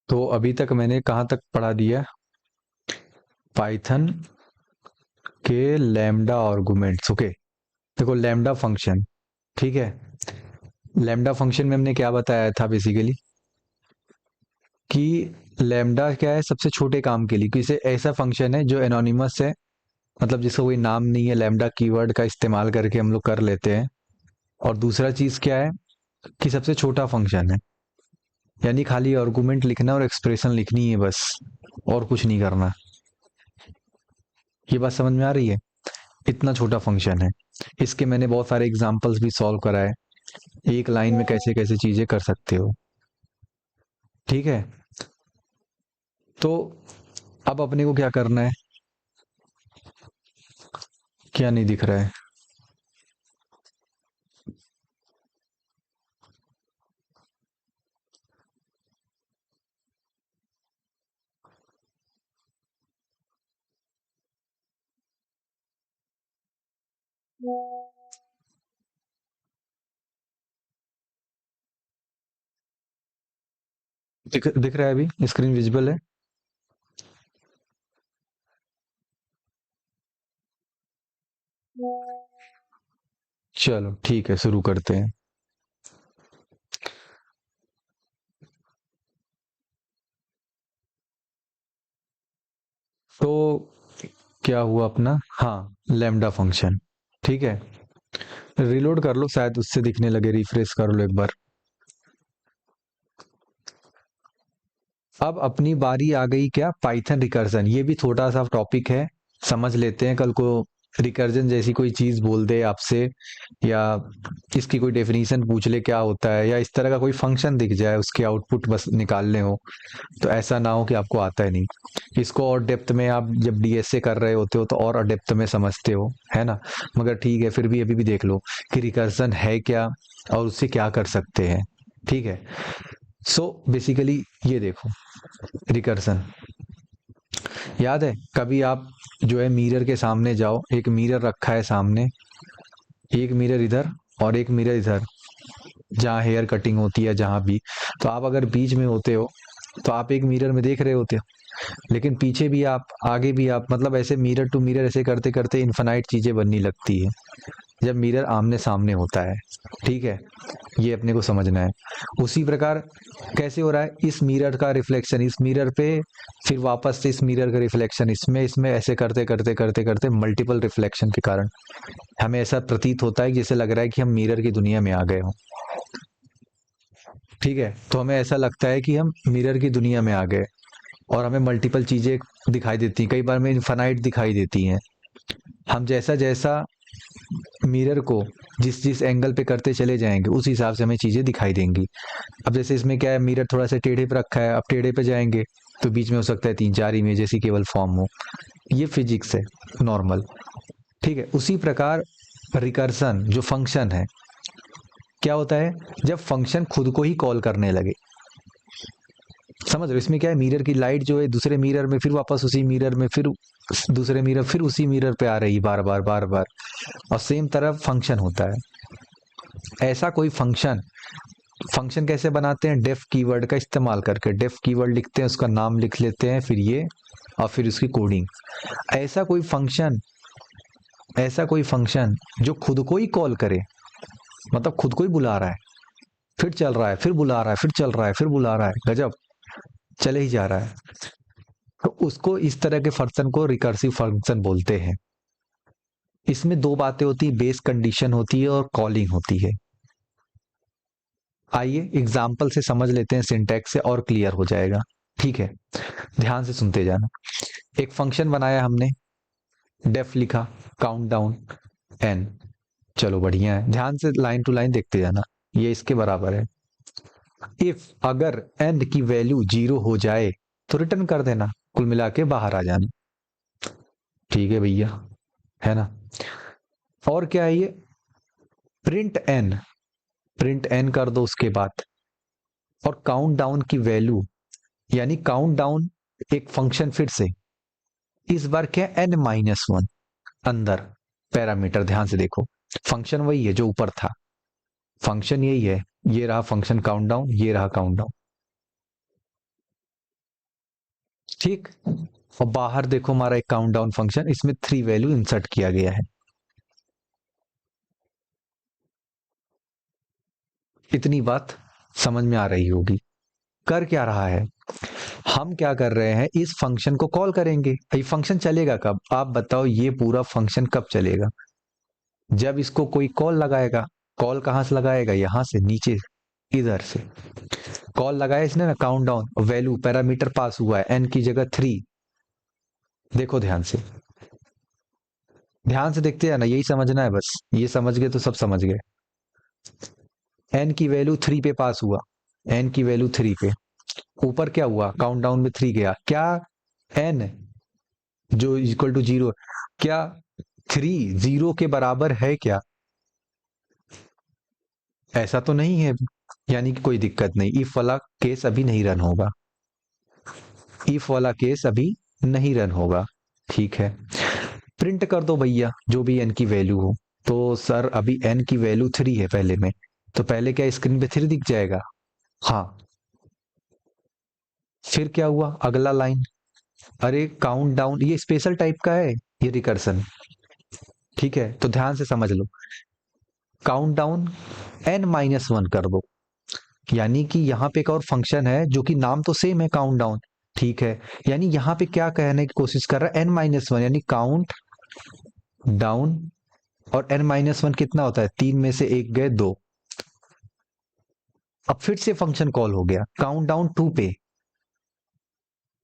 तो अभी तक मैंने कहाँ तक पढ़ा दिया? पाइथन के लैम्डा आर्गुमेंट्स। ओके, देखो लैम्डा फंक्शन, ठीक है। लैम्डा फंक्शन में हमने क्या बताया था बेसिकली, कि लैम्डा क्या है, सबसे छोटे काम के लिए, किसी ऐसा फंक्शन है जो एनोनिमस है, मतलब जिसका कोई नाम नहीं है, लैम्डा कीवर्ड का इस्तेमाल करके हम लोग कर लेते हैं। और दूसरा चीज क्या है, कि सबसे छोटा फंक्शन है, यानी खाली आर्गुमेंट लिखना और एक्सप्रेशन लिखनी है बस, और कुछ नहीं करना। ये बात समझ में आ रही है? इतना छोटा फंक्शन है। इसके मैंने बहुत सारे एग्जांपल्स भी सॉल्व कराए, एक लाइन में कैसे कैसे चीजें कर सकते हो, ठीक है। तो अब अपने को क्या करना है, क्या नहीं दिख रहा है? दिख रहा है? अभी स्क्रीन विजिबल है? चलो ठीक है, शुरू करते हैं। तो क्या हुआ अपना, हाँ, लैम्डा फंक्शन, ठीक है। रिलोड कर लो, शायद उससे दिखने लगे, रिफ्रेश कर लो एक बार। अब अपनी बारी आ गई क्या, पाइथन रिकर्जन। ये भी छोटा सा टॉपिक है, समझ लेते हैं। कल को रिकर्जन जैसी कोई चीज बोल दे आपसे, या इसकी कोई डेफिनेशन पूछ ले क्या होता है, या इस तरह का कोई फंक्शन दिख जाए, उसके आउटपुट बस निकालने हो, तो ऐसा ना हो कि आपको आता है नहीं। इसको और डेप्थ में आप जब डीएसए कर रहे होते हो तो और डेप्थ में समझते हो, है ना। मगर ठीक है, फिर भी अभी भी देख लो कि रिकर्जन है क्या और उससे क्या कर सकते हैं, ठीक है। सो बेसिकली ये देखो, रिकर्सन, याद है कभी आप जो है मिरर के सामने जाओ, एक मिरर रखा है सामने, एक मिरर इधर और एक मिरर इधर, जहाँ हेयर कटिंग होती है जहाँ भी, तो आप अगर बीच में होते हो तो आप एक मिरर में देख रहे होते हो, लेकिन पीछे भी आप, आगे भी आप, मतलब ऐसे मिरर टू मिरर ऐसे करते करते इन्फिनाइट चीजें बननी लगती है जब मिरर आमने सामने होता है, ठीक है। ये अपने को समझना है। उसी प्रकार कैसे हो रहा है, इस मिरर का रिफ्लेक्शन इस मिरर पे, फिर वापस से इस मिरर का रिफ्लेक्शन इसमें, इसमें ऐसे करते करते करते करते मल्टीपल रिफ्लेक्शन के कारण हमें ऐसा प्रतीत होता है कि जैसे लग रहा है कि हम मिरर की दुनिया में आ गए हों, ठीक है। तो हमें ऐसा लगता है कि हम मिरर की दुनिया में आ गए, और हमें मल्टीपल चीजें दिखाई देती हैं, कई बार हमें इन्फानाइट दिखाई देती हैं। हम जैसा जैसा मिरर को जिस जिस एंगल पे करते चले जाएंगे उस हिसाब से हमें चीजें दिखाई देंगी। अब जैसे इसमें क्या है, मिरर थोड़ा सा टेढ़े पे रखा है, अब टेढ़े पे जाएंगे तो बीच में हो सकता है तीन चार इमेज जैसी केवल फॉर्म हो। ये फिजिक्स है, नॉर्मल, ठीक है। उसी प्रकार रिकर्सन जो फंक्शन है, क्या होता है जब फंक्शन खुद को ही कॉल करने लगे। समझ रहे हो, इसमें क्या है, मिरर की लाइट जो है दूसरे मिरर में, फिर वापस उसी मिरर में, फिर दूसरे मिरर, फिर उसी मिरर पे आ रही बार बार बार बार, और सेम तरह फंक्शन होता है। ऐसा कोई फंक्शन, फंक्शन कैसे बनाते हैं, डेफ कीवर्ड का इस्तेमाल करके, डेफ कीवर्ड लिखते हैं, उसका नाम लिख लेते हैं, फिर ये, और फिर उसकी कोडिंग। ऐसा कोई फंक्शन, ऐसा कोई फंक्शन जो खुद को ही कॉल करे, मतलब खुद को ही बुला रहा है, फिर चल रहा है, फिर बुला रहा है, फिर चल रहा है, फिर बुला रहा है, गजब, चले ही जा रहा है, तो उसको, इस तरह के फंक्शन को रिकर्सिव फंक्शन बोलते हैं। इसमें दो बातें होती है, बेस कंडीशन होती है और कॉलिंग होती है। आइए एग्जाम्पल से समझ लेते हैं, सिंटैक्स से और क्लियर हो जाएगा, ठीक है। ध्यान से सुनते जाना। एक फंक्शन बनाया हमने, डेफ लिखा, काउंट डाउन एन, चलो बढ़िया है, ध्यान से लाइन टू लाइन देखते जाना। ये इसके बराबर है, इफ अगर एन की वैल्यू 0 हो जाए तो रिटर्न कर देना, कुल मिला के बाहर आ जाना, ठीक है भैया, है ना। और क्या है ये, प्रिंट एन, प्रिंट एन कर दो उसके बाद, और काउंट डाउन की वैल्यू, यानी काउंट डाउन एक फंक्शन फिर से, इस बार क्या, एन माइनस वन अंदर पैरामीटर, ध्यान से देखो, फंक्शन वही है जो ऊपर था, फंक्शन यही है, ये रहा फंक्शन काउंट डाउन, ये रहा काउंट डाउन, ठीक। और बाहर देखो हमारा एक काउंटडाउन फंक्शन, इसमें 3 वैल्यू इंसर्ट किया गया है। इतनी बात समझ में आ रही होगी। कर क्या रहा है, हम क्या कर रहे हैं, इस फंक्शन को कॉल करेंगे। ये फंक्शन चलेगा कब, आप बताओ, ये पूरा फंक्शन कब चलेगा, जब इसको कोई कॉल लगाएगा। कॉल कहां से लगाएगा, यहां से नीचे, इधर से कॉल लगाया इसने ना, काउंटडाउन, वैल्यू पैरामीटर पास हुआ है n की जगह 3। देखो ध्यान से, ध्यान से देखते हैं ना, यही समझना है बस, ये समझ गए तो सब समझ गए। n की वैल्यू 3 पे पास हुआ, n की वैल्यू 3 पे, ऊपर क्या हुआ, काउंटडाउन में 3 गया, क्या n जो इक्वल टू 0, क्या 3 0 के बराबर है क्या, ऐसा तो नहीं है, यानी कि कोई दिक्कत नहीं, इफ वाला केस अभी नहीं रन होगा, इफ वाला केस अभी नहीं रन होगा। ठीक है, प्रिंट कर दो भैया जो भी n की वैल्यू हो। तो सर अभी n की वैल्यू 3 है पहले में, तो पहले क्या स्क्रीन पे 3 दिख जाएगा। हाँ, फिर क्या हुआ अगला लाइन, अरे काउंट डाउन, ये स्पेशल टाइप का है, ये रिकर्सन। ठीक है, तो ध्यान से समझ लो, काउंट डाउन n-1 कर दो, यानी कि यहाँ पे एक और फंक्शन है जो कि नाम तो सेम है, काउंट डाउन। ठीक है, यानी यहाँ पे क्या कहने की कोशिश कर रहा है, n-1, यानी काउंट डाउन, और n-1 कितना होता है, 3 में से 1 गए 2। अब फिर से फंक्शन कॉल हो गया काउंट डाउन 2 पे,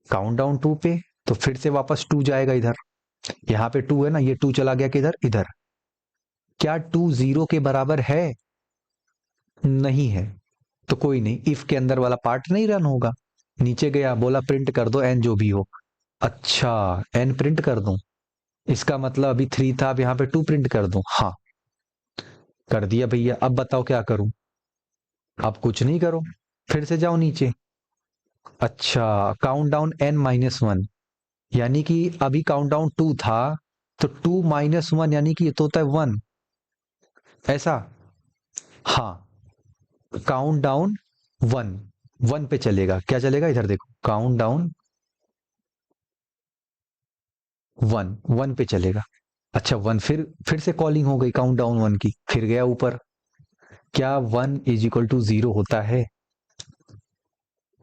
काउंट डाउन 2 पे, तो फिर से वापस 2 जाएगा इधर, यहाँ पे 2 है ना, ये 2 चला गया किधर, इधर। क्या 2 0 के बराबर है, नहीं है, तो कोई नहीं, इफ के अंदर वाला पार्ट नहीं रन होगा। नीचे गया, बोला प्रिंट कर दो n जो भी हो। अच्छा, n प्रिंट कर दूं, इसका मतलब अभी 3 था, अब यहाँ पे 2 प्रिंट कर दूं, हाँ कर दिया भैया। अब बताओ क्या करूं, अब कुछ नहीं करो, फिर से जाओ नीचे। अच्छा, काउंट डाउन n-1, यानी कि अभी काउंट डाउन 2 था, तो 2-1 यानी कि ये तो होता है 1, ऐसा। हाँ, काउंट डाउन 1, 1 पे चलेगा, क्या चलेगा, इधर देखो, काउंट डाउन 1, 1 पे चलेगा। अच्छा 1, फिर से कॉलिंग हो गई काउंट डाउन 1 की, फिर गया ऊपर, क्या 1 = 0 होता है,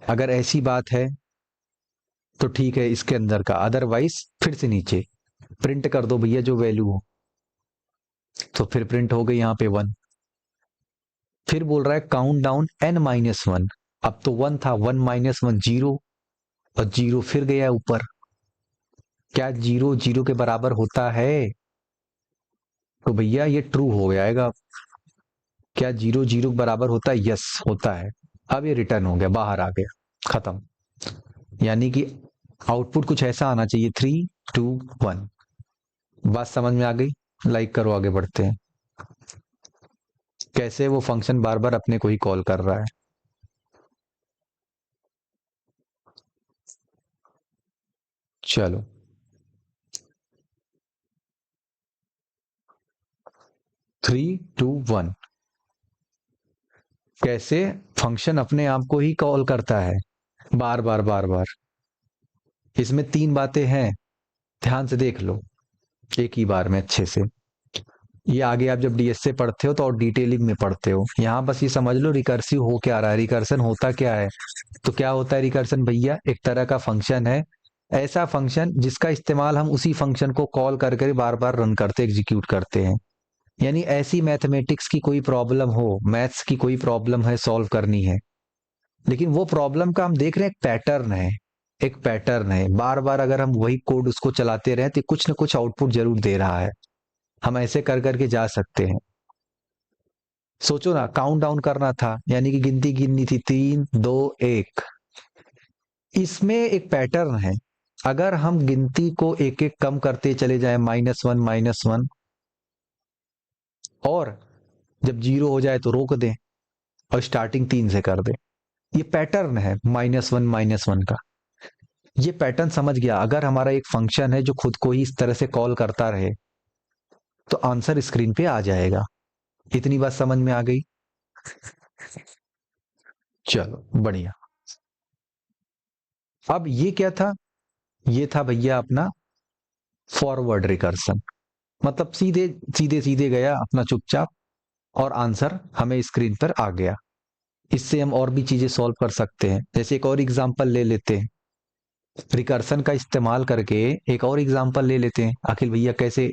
अगर ऐसी बात है तो ठीक है इसके अंदर का, अदरवाइज फिर से नीचे प्रिंट कर दो भैया जो वैल्यू हो, तो फिर प्रिंट हो गई यहाँ पे 1। फिर बोल रहा है काउंट डाउन n-1, अब तो 1 था, 1-1 0, और 0 फिर गया ऊपर, क्या 0 0 के बराबर होता है, तो भैया ये ट्रू हो जाएगा। क्या 0 0 के बराबर होता है, यस होता है। अब ये रिटर्न हो गया, बाहर आ गया, खत्म। यानी कि आउटपुट कुछ ऐसा आना चाहिए, 3-2-1। बात समझ में आ गई, लाइक करो, आगे बढ़ते हैं। कैसे वो फंक्शन बार बार अपने को ही कॉल कर रहा है। चलो, 3-2-1, कैसे फंक्शन अपने आप को ही कॉल करता है, बार बार बार बार। इसमें 3 बातें हैं, ध्यान से देख लो एक ही बार में अच्छे से। ये आगे आप जब डीएस से पढ़ते हो तो और डिटेलिंग में पढ़ते हो, यहाँ बस ये समझ लो रिकर्सिव हो क्या रहा है, रिकर्सन होता क्या है। तो क्या होता है रिकर्सन भैया, एक तरह का फंक्शन है, ऐसा फंक्शन जिसका इस्तेमाल हम उसी फंक्शन को कॉल करके बार बार रन करते, एग्जीक्यूट करते हैं। यानी ऐसी मैथमेटिक्स की कोई प्रॉब्लम हो, मैथ्स की कोई प्रॉब्लम है, सॉल्व करनी है, लेकिन वो प्रॉब्लम का हम देख रहे हैं एक पैटर्न है, एक पैटर्न है, बार बार अगर हम वही कोड उसको चलाते रहे तो कुछ ना कुछ आउटपुट जरूर दे रहा है। हम ऐसे कर करके जा सकते हैं। सोचो ना, काउंट डाउन करना था, यानी कि गिनती गिननी थी, 3-2-1, इसमें एक पैटर्न है। अगर हम गिनती को एक एक कम करते चले जाएं, -1 और जब 0 हो जाए तो रोक दें, और स्टार्टिंग 3 से कर दें, ये पैटर्न है -1 का। ये पैटर्न समझ गया, अगर हमारा एक फंक्शन है जो खुद को ही इस तरह से कॉल करता रहे तो आंसर स्क्रीन पे आ जाएगा। इतनी बात समझ में आ गई, चलो बढ़िया। अब ये क्या था, ये था भैया अपना फॉरवर्ड रिकर्सन, मतलब सीधे सीधे सीधे गया अपना चुपचाप, और आंसर हमें स्क्रीन पर आ गया। इससे हम और भी चीजें सॉल्व कर सकते हैं। जैसे एक और एग्जांपल ले लेते हैं, रिकर्सन का इस्तेमाल करके एक और एग्जांपल ले लेते हैं, आखिर भैया कैसे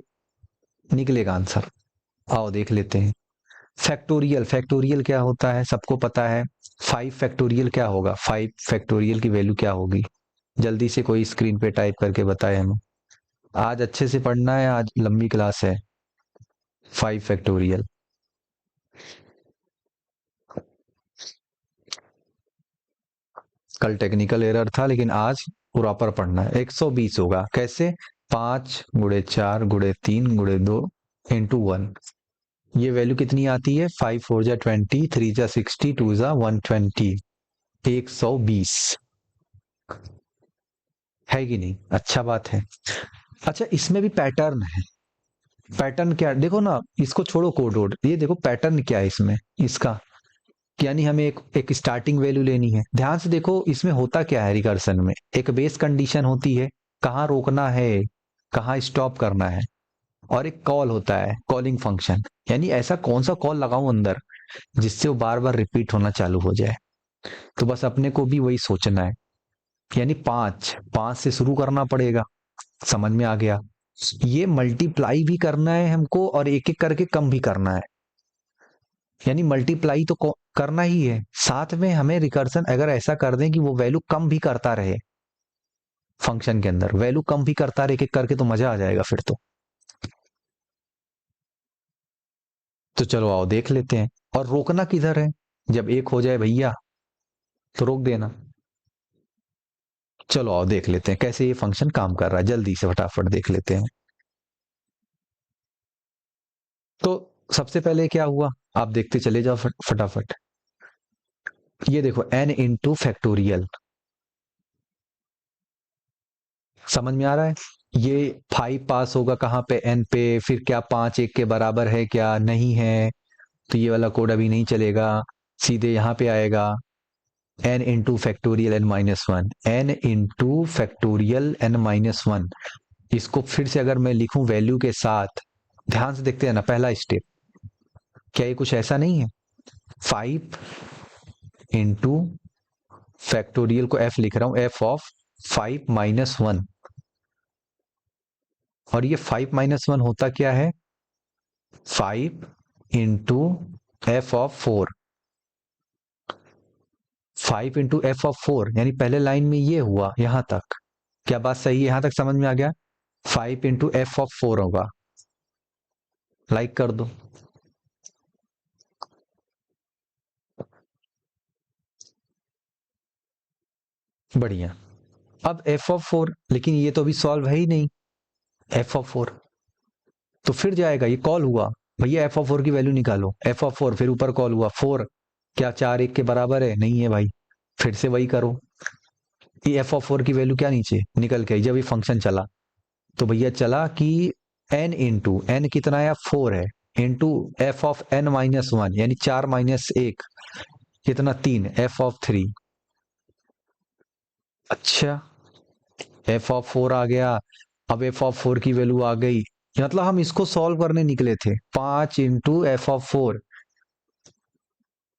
निकलेगा आंसर। आओ देख लेते हैं। फैक्टोरियल, फैक्टोरियल क्या होता है सबको पता है। 5 फैक्टोरियल क्या होगा, 5 फैक्टोरियल की वैल्यू क्या होगी, जल्दी से कोई स्क्रीन पे टाइप करके बताए हमें। आज अच्छे से पढ़ना है, आज लंबी क्लास है। 5 फैक्टोरियल, कल टेक्निकल एरर था लेकिन आज प्रॉपर पढ़ना है। 120 होगा कैसे, 5 × 4 × 3 × 2 × 1। ये वैल्यू कितनी आती है, 5 4 जा 20, 3 जा 60, 2 जा 120, 120 है कि नहीं। अच्छा बात है। अच्छा इसमें भी पैटर्न है। पैटर्न क्या, देखो ना, इसको छोड़ो कोड वोड, ये देखो पैटर्न क्या है इसमें इसका। यानी हमें एक स्टार्टिंग वैल्यू लेनी है। ध्यान से देखो इसमें होता क्या है, रिकर्सन में एक बेस कंडीशन होती है, कहाँ रोकना है कहाँ स्टॉप करना है, और एक कॉल होता है, कॉलिंग फंक्शन। यानी ऐसा कौन सा कॉल लगाऊं अंदर जिससे वो बार बार रिपीट होना चालू हो जाए। तो बस अपने को भी वही सोचना है। यानी 5 से शुरू करना पड़ेगा, समझ में आ गया। ये मल्टीप्लाई भी करना है हमको और एक एक करके कम भी करना है। यानी मल्टीप्लाई तो करना ही है, साथ में हमें रिकर्सन अगर ऐसा कर दें कि वो वैल्यू कम भी करता रहे, फंक्शन के अंदर वैल्यू कम भी करता रहे एक एक करके, तो मजा आ जाएगा फिर तो चलो आओ देख लेते हैं। और रोकना किधर है, जब एक हो जाए भैया तो रोक देना। चलो आओ देख लेते हैं कैसे ये फंक्शन काम कर रहा है, जल्दी से फटाफट देख लेते हैं। तो सबसे पहले क्या हुआ, आप देखते चले जाओ फटाफट। ये देखो n × फैक्टोरियल, समझ में आ रहा है। ये 5 पास होगा कहाँ पे, n पे, फिर क्या 5 1 के बराबर है क्या, नहीं है, तो ये वाला कोड अभी नहीं चलेगा, सीधे यहाँ पे आएगा n × factorial n-1, n × factorial n-1। इसको फिर से अगर मैं लिखूं वैल्यू के साथ, ध्यान से देखते हैं ना, पहला स्टेप क्या ये कुछ ऐसा नहीं है, 5 × फैक्टोरियल को f लिख रहा हूं, f(5 - 1), और ये 5 - 1 होता क्या है, 5 × f(4), 5 × f(4), यानी पहले लाइन में ये हुआ यहां तक। क्या बात सही है, यहां तक समझ में आ गया। 5 × f(4) होगा, लाइक कर दो। बढ़िया। अब f(4), लेकिन ये तो अभी सॉल्व है ही नहीं, f(4), तो फिर जाएगा, ये कॉल हुआ, भैया f(4) की वैल्यू निकालो, f(4), फिर ऊपर कॉल हुआ 4, क्या 4 1 के बराबर है, नहीं है भाई, फिर से वही करो। ये f(4) की वैल्यू क्या नीचे निकल के आई जब ये फंक्शन चला, तो भैया चला कि n कितना है, 4 है, इंटू f(n-1), यानी 4 - 1 कितना, 3, f(3). अच्छा f(4) आ गया। अब f(4) की वैल्यू आ गई, मतलब हम इसको सॉल्व करने निकले थे, 5 × f(4),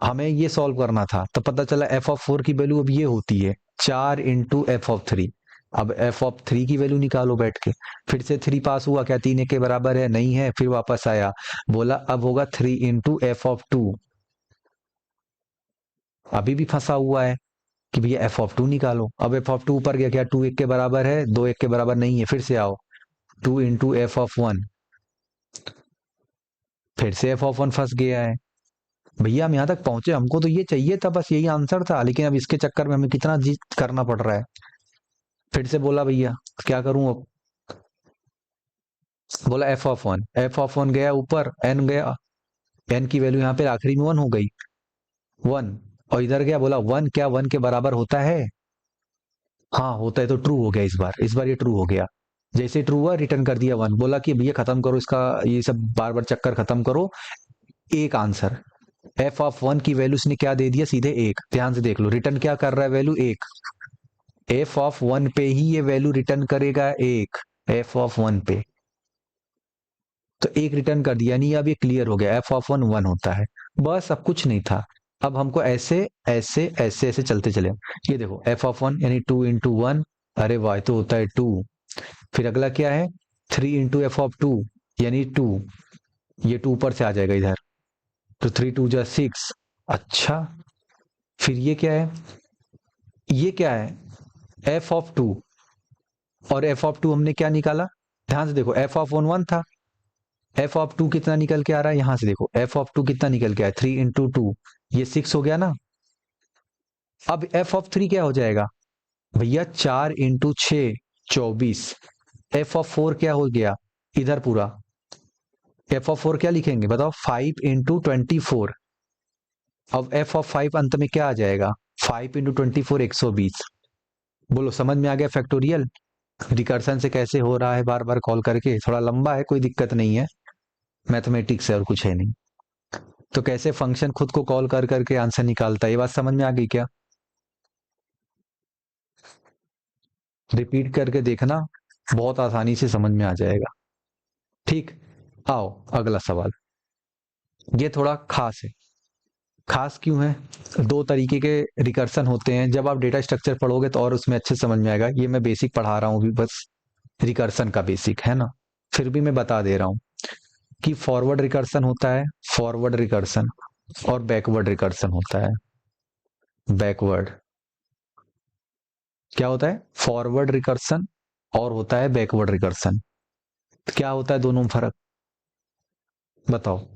हमें ये सॉल्व करना था, तो पता चला f(4) की वैल्यू अब ये होती है 4 × f(3). अब f(3) की वैल्यू निकालो बैठ के, फिर से 3 पास हुआ क्या, 3 1 के बराबर है, नहीं है, फिर वापस आया, बोला अब होगा 3 × f(2). अभी भी फंसा हुआ है कि भैया f(2) निकालो। अब f(2) ऊपर गया, क्या 2 1 के बराबर है, 2 1 के बराबर नहीं है, फिर से आओ 2 × f(1), फिर से f(1) फंस गया है। भैया हम यहाँ तक पहुंचे, हमको तो ये चाहिए था, बस यही आंसर था, लेकिन अब इसके चक्कर में हमें कितना जीत करना पड़ रहा है। फिर से बोला भैया क्या करूं अब, बोला f(1) गया ऊपर, n गया, n की वैल्यू यहाँ पे आखिरी में 1 हो गई, 1, और इधर गया, बोला 1, क्या 1 के बराबर होता है, हाँ होता है, तो ट्रू हो गया, इस बार ये ट्रू हो गया। जैसे ट्रू हुआ रिटर्न कर दिया 1, बोला कि भैया खत्म करो इसका, ये सब बार बार चक्कर खत्म करो, एक आंसर। f(1) की वैल्यू इसने क्या दे दिया, सीधे 1, ध्यान से देख लो, रिटर्न क्या कर रहा है, वैल्यू 1, एफ ऑफ वन पे ही ये वैल्यू रिटर्न करेगा एक, एफ ऑफ वन पे तो एक रिटर्न कर दिया, यानी अब ये क्लियर हो गया, एफ ऑफ वन वन होता है, बस अब कुछ नहीं था। अब हमको ऐसे ऐसे ऐसे ऐसे चलते चले, ये देखो एफ ऑफ वन यानी 2 × 1, अरे वाह तो होता है 2। फिर अगला क्या है 3 × f(2) यानी 2, ये 2 ऊपर से आ जाएगा इधर, तो 3 × 2 = 6। अच्छा फिर ये क्या है, ये क्या है f(2), और f(2) हमने क्या निकाला, ध्यान से देखो f(1) 1 था, f(2) कितना निकल के आ रहा है, यहां से देखो f(2) कितना निकल के आया 3 × 2, ये 6 हो गया ना। अब f(3) क्या हो जाएगा भैया, 4 × 6 24। f(4) क्या हो गया इधर पूरा, f(4) क्या लिखेंगे बताओ, 5 × 24। अब f(5) अंत में क्या आ जाएगा, 5 × 24 120। बोलो समझ में आ गया फैक्टोरियल रिकर्सन से कैसे हो रहा है, बार बार कॉल करके, थोड़ा लंबा है कोई दिक्कत नहीं है, मैथमेटिक्स है और कुछ है नहीं। तो कैसे फंक्शन खुद को कॉल कर करके आंसर निकालता है, ये बात समझ में आ गई क्या, रिपीट करके देखना, बहुत आसानी से समझ में आ जाएगा। ठीक, आओ अगला सवाल, ये थोड़ा खास है। खास क्यों है, दो तरीके के रिकर्सन होते हैं, जब आप डेटा स्ट्रक्चर पढ़ोगे तो और उसमें अच्छे समझ में आएगा, ये मैं बेसिक पढ़ा रहा हूँ अभी बस, रिकर्सन का बेसिक है ना, फिर भी मैं बता दे रहा हूँ कि फॉरवर्ड रिकर्सन होता है, फॉरवर्ड रिकर्सन, और बैकवर्ड रिकर्सन होता है। बैकवर्ड क्या होता है, फॉरवर्ड रिकर्सन और होता है बैकवर्ड रिकर्सन। क्या होता है दोनों में फर्क बताओ।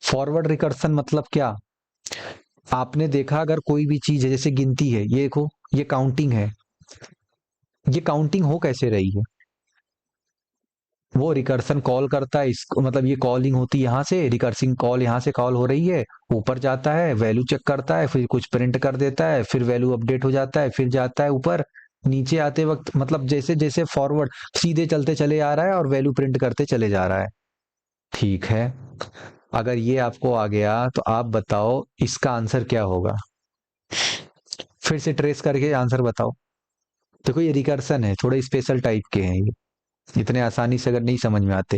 फॉरवर्ड रिकर्सन मतलब क्या, आपने देखा अगर कोई भी चीज है, जैसे गिनती है, ये देखो ये काउंटिंग है, ये काउंटिंग हो कैसे रही है, वो रिकर्सन कॉल करता है इसको, मतलब ये कॉलिंग होती है यहाँ से, रिकर्सिंग कॉल यहाँ से कॉल हो रही है, ऊपर जाता है वैल्यू चेक करता है, फिर कुछ प्रिंट कर देता है, फिर वैल्यू अपडेट हो जाता है, फिर जाता है ऊपर, नीचे आते वक्त मतलब जैसे जैसे फॉरवर्ड सीधे चलते चले आ रहा है और वैल्यू प्रिंट करते चले जा रहा है। ठीक है, अगर ये आपको आ गया तो आप बताओ इसका आंसर क्या होगा, फिर से ट्रेस करके आंसर बताओ। देखो ये रिकर्सन है, थोड़े स्पेशल टाइप के हैं ये, इतने आसानी से अगर नहीं समझ में आते,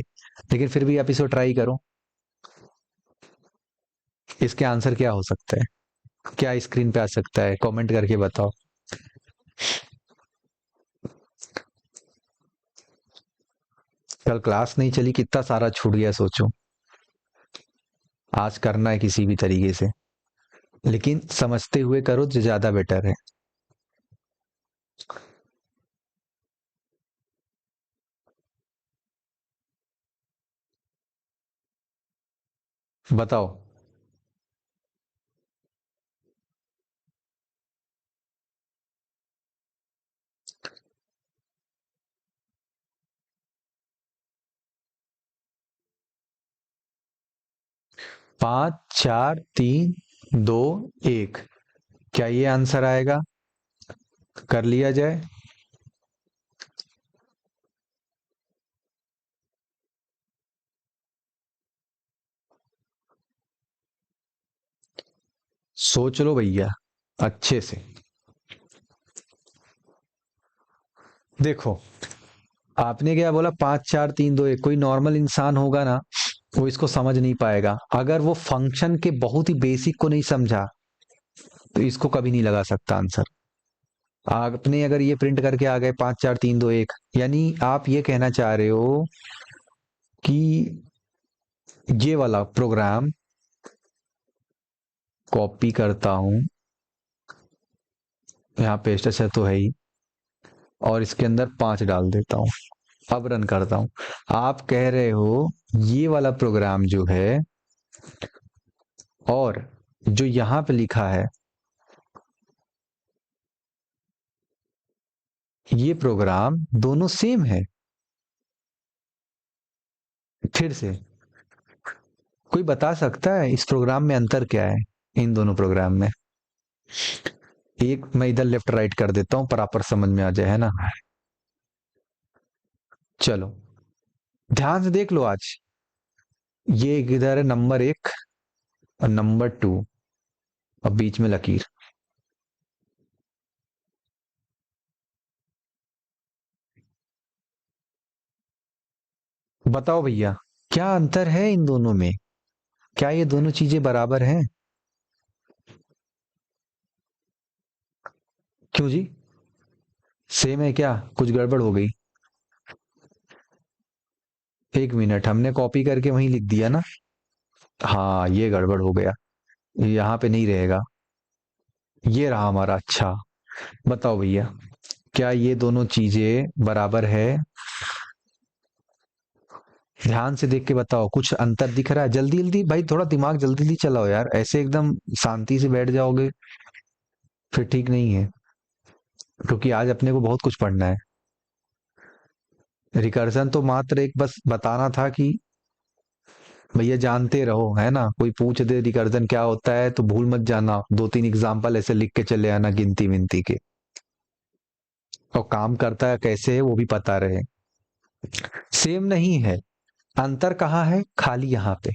लेकिन फिर भी आप इसको ट्राई करो। इसके आंसर क्या हो सकता है, क्या स्क्रीन पे आ सकता है, कमेंट करके बताओ। कल क्लास नहीं चली, कितना सारा छूट गया सोचो, आज करना है किसी भी तरीके से, लेकिन समझते हुए करो जो ज्यादा बेटर है। बताओ। 5 4 3 2 1, क्या ये आंसर आएगा, कर लिया जाए। सोच लो भैया अच्छे से। देखो आपने क्या बोला, 5 4 3 2 1, कोई नॉर्मल इंसान होगा ना वो इसको समझ नहीं पाएगा, अगर वो फंक्शन के बहुत ही बेसिक को नहीं समझा तो इसको कभी नहीं लगा सकता आंसर। आपने अगर ये प्रिंट करके आ गए 5 4 3 2 1, यानी आप ये कहना चाह रहे हो कि ये वाला प्रोग्राम कॉपी करता हूं, यहाँ पेस्ट अच्छा तो है ही, और इसके अंदर 5 डाल देता हूं, अब रन करता हूं। आप कह रहे हो ये वाला प्रोग्राम जो है और जो यहां पे लिखा है, ये प्रोग्राम दोनों सेम है। फिर से कोई बता सकता है इस प्रोग्राम में अंतर क्या है, इन दोनों प्रोग्राम में। एक मैं इधर लेफ्ट राइट कर देता हूं प्रॉपर समझ में आ जाए, है ना। चलो ध्यान से देख लो आज, ये इधर है नंबर 1 और नंबर 2 और बीच में लकीर, बताओ भैया, क्या अंतर है इन दोनों में? क्या ये दोनों चीजें बराबर हैं? क्यों जी? सेम है क्या? कुछ गड़बड़ हो गई? एक मिनट, हमने कॉपी करके वहीं लिख दिया ना। हाँ, ये गड़बड़ हो गया। ये यहाँ पे नहीं रहेगा। ये रहा हमारा। अच्छा, बताओ भैया, क्या ये दोनों चीजें बराबर है? ध्यान से देख के बताओ, कुछ अंतर दिख रहा है? जल्दी जल्दी भाई, थोड़ा दिमाग जल्दी जल्दी चलाओ यार, ऐसे एकदम शांति से बैठ जाओगे फिर ठीक नहीं है, क्योंकि आज अपने को बहुत कुछ पढ़ना है। रिकर्जन तो मात्र एक बस बताना था कि भैया जानते रहो, है ना? कोई पूछ दे रिकर्जन क्या होता है तो भूल मत जाना, दो तीन एग्जाम्पल ऐसे लिख के चले आना गिनती विनती के, और काम करता है कैसे है वो भी पता रहे। सेम नहीं है। अंतर कहाँ है? खाली यहाँ पे।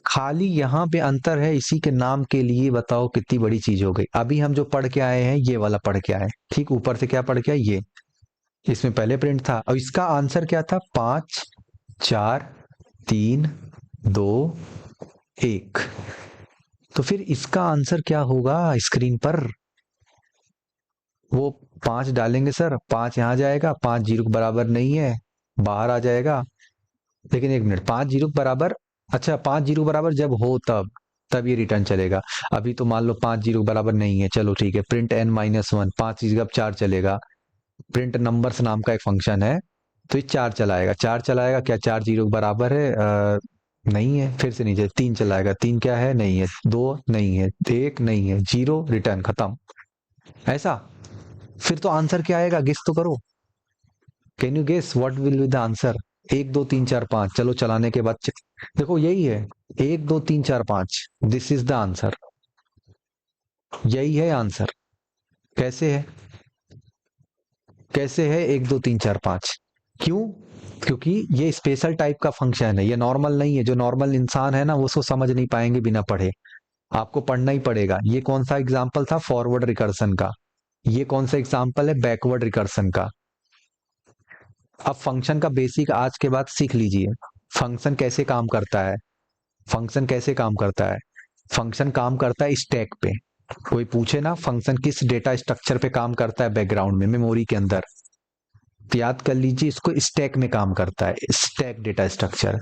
खाली यहाँ पे अंतर है, इसी के नाम के लिए बताओ कितनी बड़ी चीज हो गई। अभी हम जो पढ़ के आए हैं ये वाला पढ़ के आए, ठीक ऊपर से क्या पढ़ के आए? ये इसमें पहले प्रिंट था और इसका आंसर क्या था? 5 4 3 2 1। तो फिर इसका आंसर क्या होगा स्क्रीन पर? वो 5 डालेंगे सर, 5 यहाँ जाएगा, 5 जीरो के बराबर नहीं है, बाहर आ जाएगा। लेकिन एक मिनट, 5 जीरो के बराबर, अच्छा 5 जीरो के बराबर जब हो तब तब ये रिटर्न चलेगा। अभी तो मान लो 5 जीरो के बराबर नहीं है, चलो ठीक है, प्रिंट n-1, 5 की जगह 4 चलेगा। प्रिंट नंबर्स नाम का एक फंक्शन है, तो ये 4 चलाएगा। 4 चलाएगा, क्या 4 जीरो के बराबर है? नहीं है, फिर से नीचे 3 चलाएगा, 3 क्या है? नहीं है। 2 नहीं है, 1 नहीं है, जीरो, रिटर्न, खत्म। ऐसा? फिर तो आंसर क्या आएगा? गेस तो करो। Can you guess what will be the answer? 1 2 3 4 5, चलो चलाने के बाद देखो यही है। 1 2 3 4 5, दिस इज द आंसर। यही है आंसर। कैसे है? कैसे है 1 2 3 4 5? क्यों? क्योंकि ये स्पेशल टाइप का फंक्शन है, ये नॉर्मल नहीं है। जो नॉर्मल इंसान है ना वो उसको समझ नहीं पाएंगे बिना पढ़े, आपको पढ़ना ही पड़ेगा। ये कौन सा एग्जाम्पल था? फॉरवर्ड रिकर्सन का। ये कौन सा एग्जाम्पल है? बैकवर्ड रिकर्सन का। अब फंक्शन का बेसिक आज के बाद सीख लीजिए। फंक्शन कैसे काम करता है? फंक्शन कैसे काम करता है? फंक्शन काम करता है स्टैक पे। कोई पूछे ना फंक्शन किस डेटा स्ट्रक्चर पे काम करता है, बैकग्राउंड में मेमोरी के अंदर, तो याद कर लीजिए इसको स्टैक में काम करता है, स्टैक डेटा स्ट्रक्चर।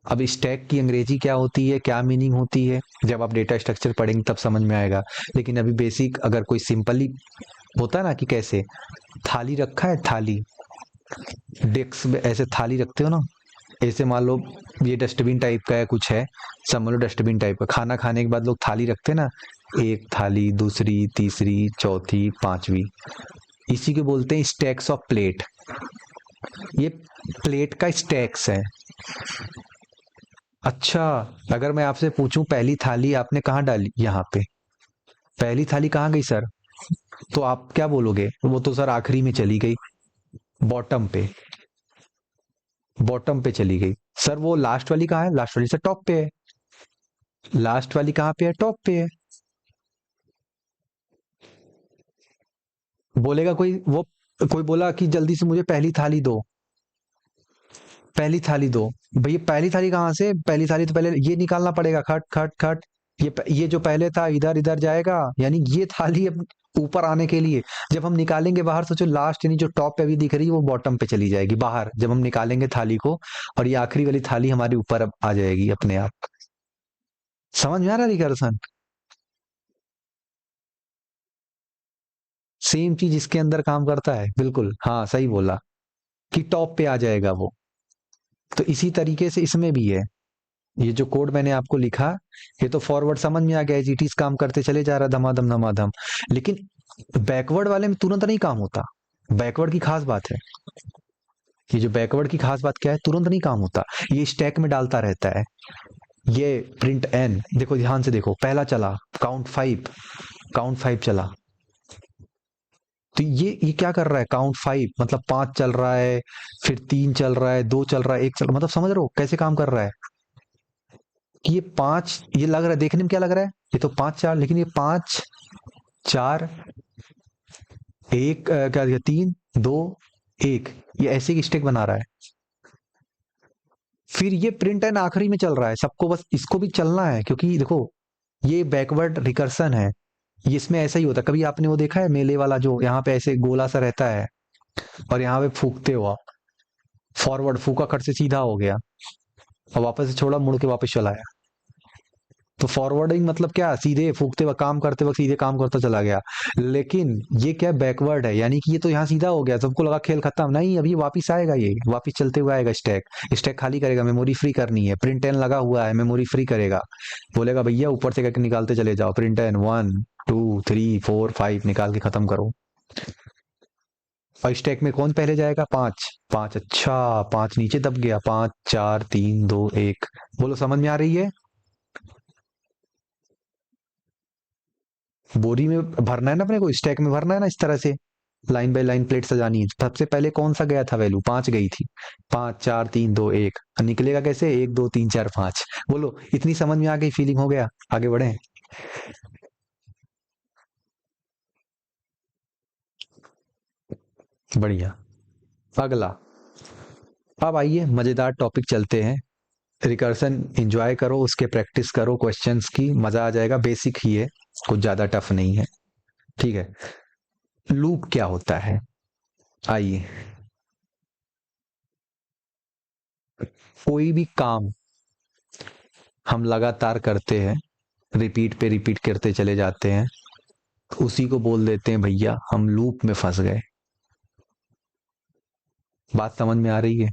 अब स्टैक की अंग्रेजी क्या होती है, क्या मीनिंग होती है, जब आप डेटा स्ट्रक्चर पढ़ेंगे तब समझ में आएगा। लेकिन अभी बेसिक अगर कोई सिंपली होता है ना कि कैसे थाली रखा है, थाली डेस्क में ऐसे थाली रखते हो ना, ऐसे मान लो ये डस्टबिन टाइप का है, कुछ है, समझ लो डस्टबिन टाइप का। खाना खाने के बाद लोग थाली रखते हैं ना, एक थाली, दूसरी, तीसरी, चौथी, पांचवी, इसी को बोलते हैं स्टैक्स ऑफ प्लेट। ये प्लेट का स्टैक्स है। अच्छा, अगर मैं आपसे पूछूं पहली थाली आपने कहाँ डाली? यहाँ पे। पहली थाली कहाँ गई सर? तो आप क्या बोलोगे? वो तो सर आखिरी में चली गई, बॉटम पे। बॉटम पे चली गई। सर वो लास्ट वाली कहाँ है? लास्ट वाली सर टॉप पे है। लास्ट वाली कहाँ पे है? टॉप पे है। बोलेगा कोई, वो कोई बोला कि जल्दी से मुझे पहली थाली दो, पहली थाली दो। भैया पहली थाली कहाँ से? पहली थाली तो पहले ये निकालना पड़ेगा, खट खट खट। ये जो पहले था इधर इधर जाएगा, यानी ये थाली अब ऊपर आने के लिए जब हम निकालेंगे बाहर, सोचो लास्ट यानी जो टॉप पे अभी दिख रही है वो बॉटम पे चली जाएगी बाहर जब हम निकालेंगे थाली को, और ये आखिरी वाली थाली हमारी ऊपर अब आ जाएगी अपने आप। समझ में आ रहा रिकर्सन? सेम चीज इसके अंदर काम करता है, बिल्कुल हाँ सही बोला, कि टॉप पे आ जाएगा वो। तो इसी तरीके से इसमें भी है। ये जो कोड मैंने आपको लिखा, ये तो फॉरवर्ड समझ में आ गया, जीटीज काम करते चले जा रहा धमाधम धमाधम। लेकिन बैकवर्ड वाले में तुरंत नहीं काम होता। बैकवर्ड की खास बात है, ये जो बैकवर्ड की खास बात क्या है, तुरंत नहीं काम होता, ये स्टैक में डालता रहता है। ये प्रिंट एन देखो, ध्यान से देखो, पहला चला काउंट 5, काउंट 5 चला, तो ये क्या कर रहा है? काउंट 5 मतलब 5 चल रहा है, फिर 3 चल रहा है, 2 चल रहा है, 1 चल, मतलब समझ रहे हो कैसे काम कर रहा है? कि ये 5, ये लग रहा है देखने में क्या लग रहा है, ये तो 5 4, लेकिन ये 5 4 1 क्या 3 2 एक, ये ऐसे एक स्टैक बना रहा है। फिर ये प्रिंट एन आखिरी में चल रहा है, सबको बस इसको भी चलना है, क्योंकि देखो ये बैकवर्ड रिकर्सन है। ये इसमें ऐसा ही होता है, कभी आपने वो देखा है मेले वाला जो यहाँ पे ऐसे गोला सा रहता है और यहाँ पे फूकते हो आप, फॉरवर्ड फूका, खट से सीधा हो गया और वापस से छोड़ा, मुड़ के वापस चला आया। तो फॉरवर्डिंग मतलब क्या, सीधे फूकते वक्त, काम करते वक्त सीधे काम करता चला गया। लेकिन ये क्या, बैकवर्ड है, यानी कि ये तो यहाँ सीधा हो गया, सबको लगा खेल खत्म, नहीं, अभी वापिस आएगा, ये वापिस चलते हुए आएगा। स्टैक स्टैक खाली करेगा, मेमोरी फ्री करनी है, प्रिंट एन लगा हुआ है, मेमोरी फ्री करेगा, बोलेगा भैया ऊपर से करके निकालते चले जाओ, प्रिंट एन 1 2 3 4 5 निकाल के खत्म करो। और स्टैक में कौन पहले जाएगा, 5 5, अच्छा 5 नीचे दब गया, 5 4 3 2 1। बोलो समझ में आ रही है? बोरी में भरना है ना अपने को, स्टैक में भरना है ना, इस तरह से लाइन बाय लाइन प्लेट सजानी है। सबसे पहले कौन सा गया था वैल्यू, 5 गई थी, 5 4 3 2 1, निकलेगा कैसे, 1 2 3 4 5। बोलो इतनी समझ में आ गई, फीलिंग हो गया, आगे बढ़े। बढ़िया। अगला, अब आइए मजेदार टॉपिक चलते हैं। रिकर्सन एंजॉय करो, उसके प्रैक्टिस करो, क्वेश्चंस की मजा आ जाएगा, बेसिक ही है, कुछ ज्यादा टफ नहीं है। ठीक है, लूप क्या होता है, आइए। कोई भी काम हम लगातार करते हैं, रिपीट पे रिपीट करते चले जाते हैं, उसी को बोल देते हैं भैया हम लूप में फंस गए। बात समझ में आ रही है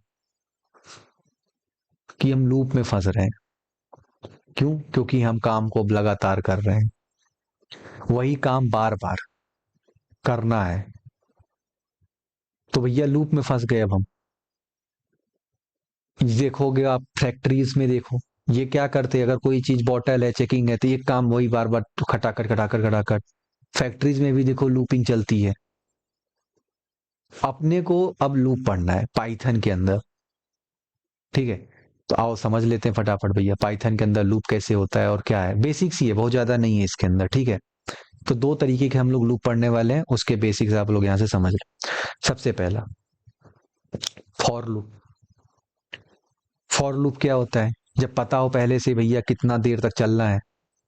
कि हम लूप में फंस रहे हैं? क्यों? क्योंकि हम काम को अब लगातार कर रहे हैं, वही काम बार बार करना है, तो भैया लूप में फंस गए अब हम। देखोगे आप फैक्ट्रीज में, देखो ये क्या करते हैं, अगर कोई चीज बॉटल है, चेकिंग है, तो ये काम वही बार बार खटाखट खटाखट खटाखट। फैक्ट्रीज में भी देखो लूपिंग चलती है। अपने को अब लूप पढ़ना है पाइथन के अंदर, ठीक है? तो आओ समझ लेते हैं फटाफट भैया, पाइथन के अंदर लूप कैसे होता है और क्या है। बेसिक्स ही है, बहुत ज्यादा नहीं है इसके अंदर, ठीक है? तो दो तरीके के हम लोग लूप पढ़ने वाले हैं, उसके बेसिक्स आप लोग यहाँ से समझ लें। सबसे पहला, फॉर लूप। फॉर लूप क्या होता है, जब पता हो पहले से भैया कितना देर तक चलना है,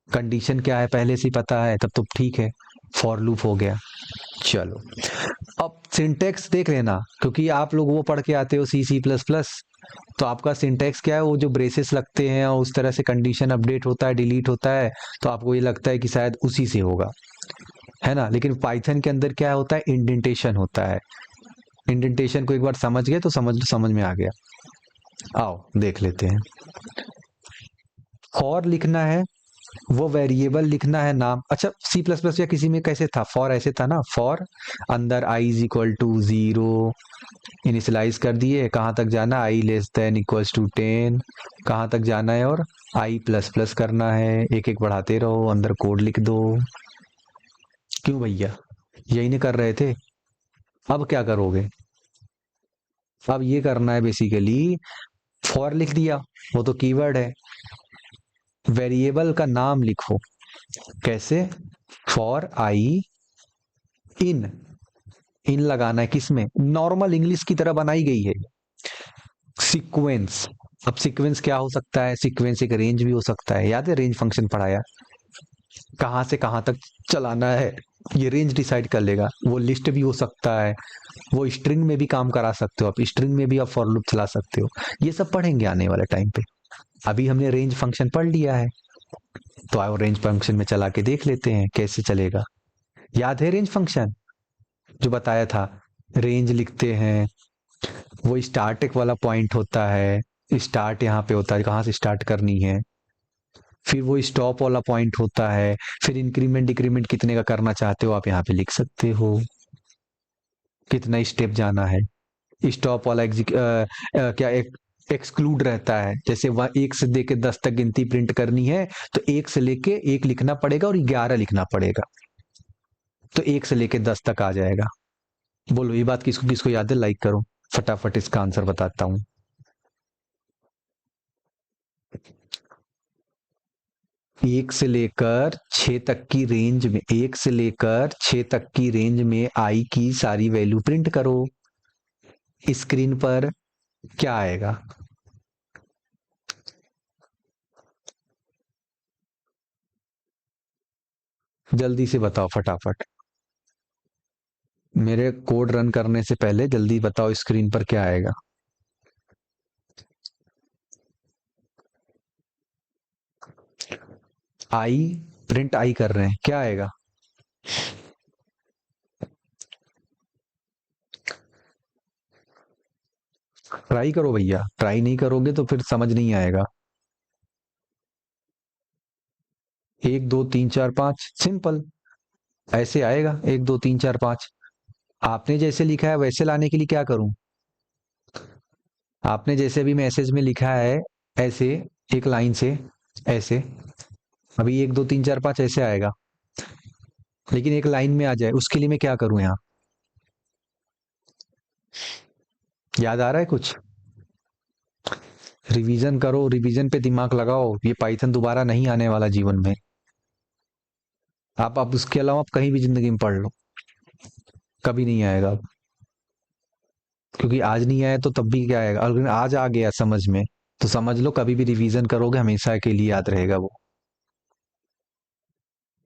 कंडीशन क्या है पहले से ही पता है, तब तो ठीक है, फॉर लूप हो गया। चलो, अब सिंटेक्स देख लेना, क्योंकि आप लोग वो पढ़ के आते हो C++, तो आपका सिंटेक्स क्या है, वो जो ब्रेसेस लगते हैं और उस तरह से कंडीशन अपडेट होता है, डिलीट होता है, तो आपको ये लगता है कि शायद उसी से होगा, है ना? लेकिन पाइथन के अंदर क्या होता है, इंडेंटेशन होता है। इंडेंटेशन को एक बार समझ गए तो समझ में आ गया। आओ देख लेते हैं। फॉर लिखना है, वो वेरिएबल लिखना है नाम। अच्छा, C++ या किसी में कैसे था, फॉर ऐसे था ना, फॉर अंदर i is equal to 0 initialize कर दिए, कहाँ तक जाना, i less than equals to 10, कहाँ तक जाना है, और i प्लस प्लस करना है, एक एक बढ़ाते रहो, अंदर कोड लिख दो। क्यों भैया, यही नहीं कर रहे थे? अब क्या करोगे, अब ये करना है बेसिकली, फॉर लिख दिया, वो तो कीवर्ड है, वेरिएबल का नाम लिखो। कैसे, फॉर आई इन, इन लगाना है किसमें, नॉर्मल इंग्लिश की तरह बनाई गई है। सीक्वेंस, अब सीक्वेंस क्या हो सकता है, सीक्वेंस एक रेंज भी हो सकता है, याद है रेंज फंक्शन पढ़ाया, कहां से कहां तक चलाना है ये रेंज डिसाइड कर लेगा। वो लिस्ट भी हो सकता है, वो स्ट्रिंग में भी काम करा सकते हो आप, स्ट्रिंग में भी आप फॉर लूप चला सकते हो। ये सब पढ़ेंगे आने वाले टाइम पे। अभी हमने रेंज फंक्शन पढ़ लिया है, तो आओ रेंज फंक्शन में चला के देख लेते हैं कैसे चलेगा। याद है रेंज फंक्शन जो बताया था, रेंज लिखते हैं, वो स्टार्ट वाला पॉइंट होता है, स्टार्ट यहाँ पे होता है, कहाँ से स्टार्ट करनी है, फिर वो स्टॉप वाला पॉइंट होता है, फिर इंक्रीमेंट डिक्रीमेंट कितने का करना चाहते हो आप यहाँ पे लिख सकते हो, कितना स्टेप जाना है। स्टॉप वाला क्या एक एक्सक्लूड रहता है, जैसे वह 1 से लेके 10 तक गिनती प्रिंट करनी है, तो 1 से लेके 1 लिखना पड़ेगा और 11 लिखना पड़ेगा, तो 1 से लेके 10 तक आ जाएगा। बोलो ये बात किसको किसको याद है, लाइक करो, फटाफट इसका आंसर बताता हूं। एक से लेकर 6 तक की रेंज में, 1 से लेकर 6 तक की रेंज में आई की सारी वैल्यू प्रिंट करो। स्क्रीन पर क्या आएगा? जल्दी से बताओ फटाफट। मेरे कोड रन करने से पहले जल्दी बताओ स्क्रीन पर क्या आएगा। आई, प्रिंट आई कर रहे हैं, क्या आएगा? ट्राई करो भैया, ट्राई नहीं करोगे तो फिर समझ नहीं आएगा। 1 2 3 4 5, सिंपल ऐसे आएगा। 1 2 3 4 5। आपने जैसे लिखा है वैसे लाने के लिए क्या करूं? आपने जैसे भी मैसेज में लिखा है ऐसे, एक लाइन से ऐसे, अभी 1 2 3 4 5 ऐसे आएगा, लेकिन एक लाइन में आ जाए उसके लिए मैं क्या करूं यहाँ? याद आ रहा है कुछ? रिवीजन करो, रिवीजन पे दिमाग लगाओ, ये पाइथन दोबारा नहीं आने वाला जीवन में। आप उसके अलावा आप कहीं भी जिंदगी में पढ़ लो, कभी नहीं आएगा अब। क्योंकि आज नहीं आया तो तब भी क्या आएगा, अगर आज आ गया समझ में तो समझ लो कभी भी रिवीजन करोगे हमेशा के लिए याद रहेगा वो।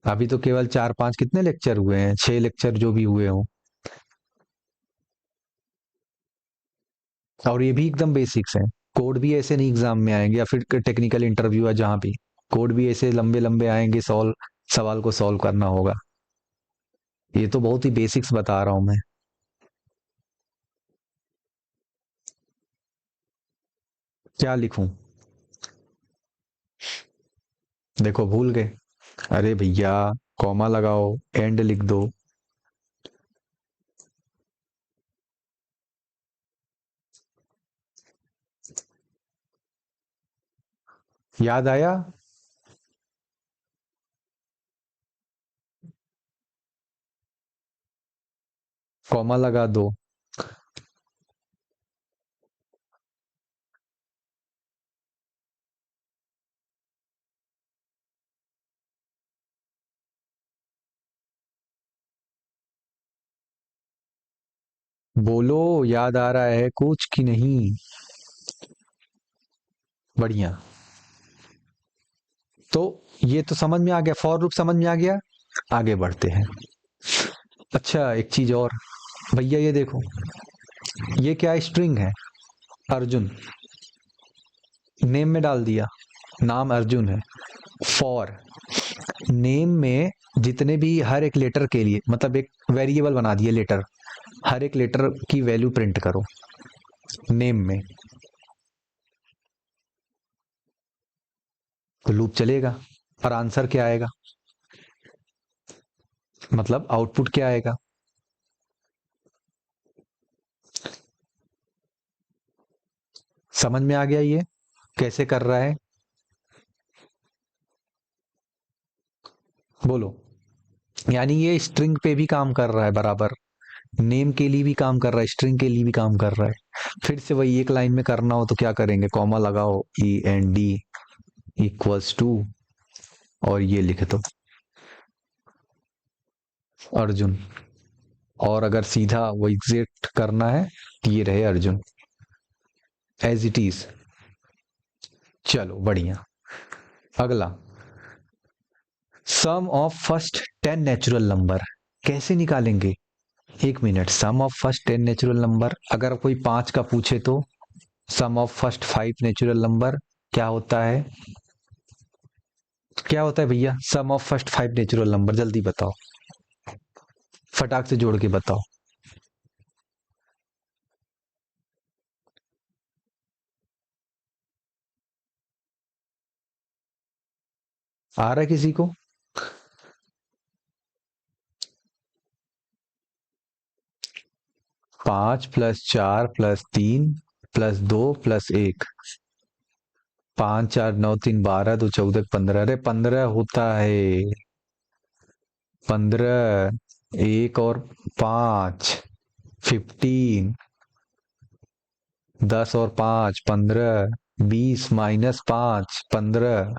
अभी तो केवल 4 5 कितने लेक्चर हुए हैं, 6 लेक्चर जो भी हुए हों, और ये भी एकदम बेसिक्स हैं। कोड भी ऐसे नहीं एग्जाम में आएंगे या फिर टेक्निकल इंटरव्यू है जहां भी, कोड भी ऐसे लंबे लंबे आएंगे, सवाल को सॉल्व करना होगा। ये तो बहुत ही बेसिक्स बता रहा हूं मैं। क्या लिखूं? देखो भूल गए। अरे भैया, कॉमा लगाओ, एंड लिख दो। याद आया? कॉमा लगा दो। बोलो, याद आ रहा है कुछ कि नहीं? बढ़िया। तो ये तो समझ में आ गया, फॉर लूप समझ में आ गया। आगे बढ़ते हैं। अच्छा एक चीज और, भैया ये देखो, ये क्या स्ट्रिंग है? अर्जुन, नेम में डाल दिया, नाम अर्जुन है। फॉर नेम में जितने भी हर एक लेटर के लिए, मतलब एक वेरिएबल बना दिए लेटर, हर एक लेटर की वैल्यू प्रिंट करो नेम में, तो लूप चलेगा। और आंसर क्या आएगा, मतलब आउटपुट क्या आएगा? समझ में आ गया ये कैसे कर रहा है? बोलो। यानी ये स्ट्रिंग पे भी काम कर रहा है बराबर, नेम के लिए भी काम कर रहा है, स्ट्रिंग के लिए भी काम कर रहा है। फिर से वही, एक लाइन में करना हो तो क्या करेंगे, कॉमा लगाओ, END इक्वल्स टू, और ये लिख दो अर्जुन। और अगर सीधा वो एग्जिट करना है तो ये रहे अर्जुन एज इट इज। चलो बढ़िया। अगला, sum of first 10 natural number कैसे निकालेंगे? 1 minute, sum of first 10 natural number, अगर कोई 5 का पूछे तो sum of first 5 natural number क्या होता है? क्या होता है भैया sum of first 5 natural number? जल्दी बताओ, फटाक से जोड़ के बताओ। आ रहा है किसी को? 5 + 4 + 3 + 2 + 1। 5 4 9 3 12 2 14 15, अरे 15 होता है। 15, 1 और 5, 15, 10 और 5 15, 20 - 5 15,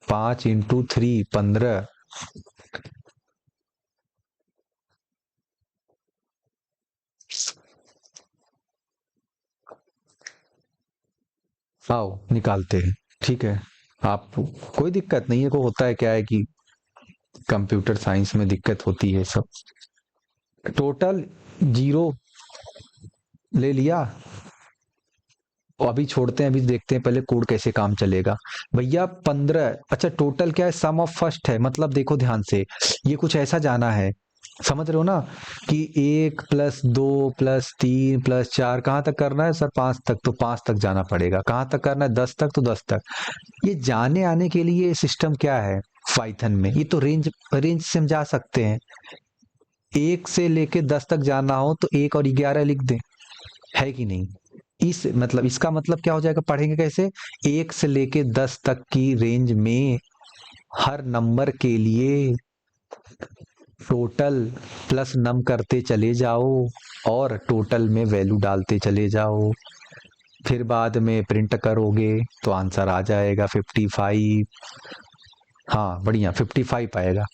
5 × 3 15। आओ निकालते हैं। ठीक है, आप कोई दिक्कत नहीं है। को होता है क्या है कि कंप्यूटर साइंस में दिक्कत होती है सब। टोटल जीरो ले लिया। तो अभी छोड़ते हैं, अभी देखते हैं पहले कोड कैसे काम चलेगा। भैया 15, अच्छा टोटल क्या है, सम ऑफ फर्स्ट है, मतलब देखो ध्यान से, ये कुछ ऐसा जाना है, समझ रहे हो ना, कि 1 + 2 + 3 + 4 कहाँ तक करना है सर, 5 तक, तो 5 तक जाना पड़ेगा। कहाँ तक करना है, 10 तक, तो 10 तक। ये जाने आने के लिए सिस्टम क्या है पाइथन में, ये तो रेंज रेंज से हम जा सकते हैं। 1 से लेके 10 तक जाना हो तो 1 और 11 लिख दें, है कि नहीं। इस मतलब इसका मतलब क्या हो जाएगा, पढ़ेंगे कैसे, 1 से लेके 10 तक की रेंज में हर नंबर के लिए टोटल प्लस नम करते चले जाओ और टोटल में वैल्यू डालते चले जाओ। फिर बाद में प्रिंट करोगे तो आंसर आ जाएगा 55। हाँ बढ़िया, 55 आएगा।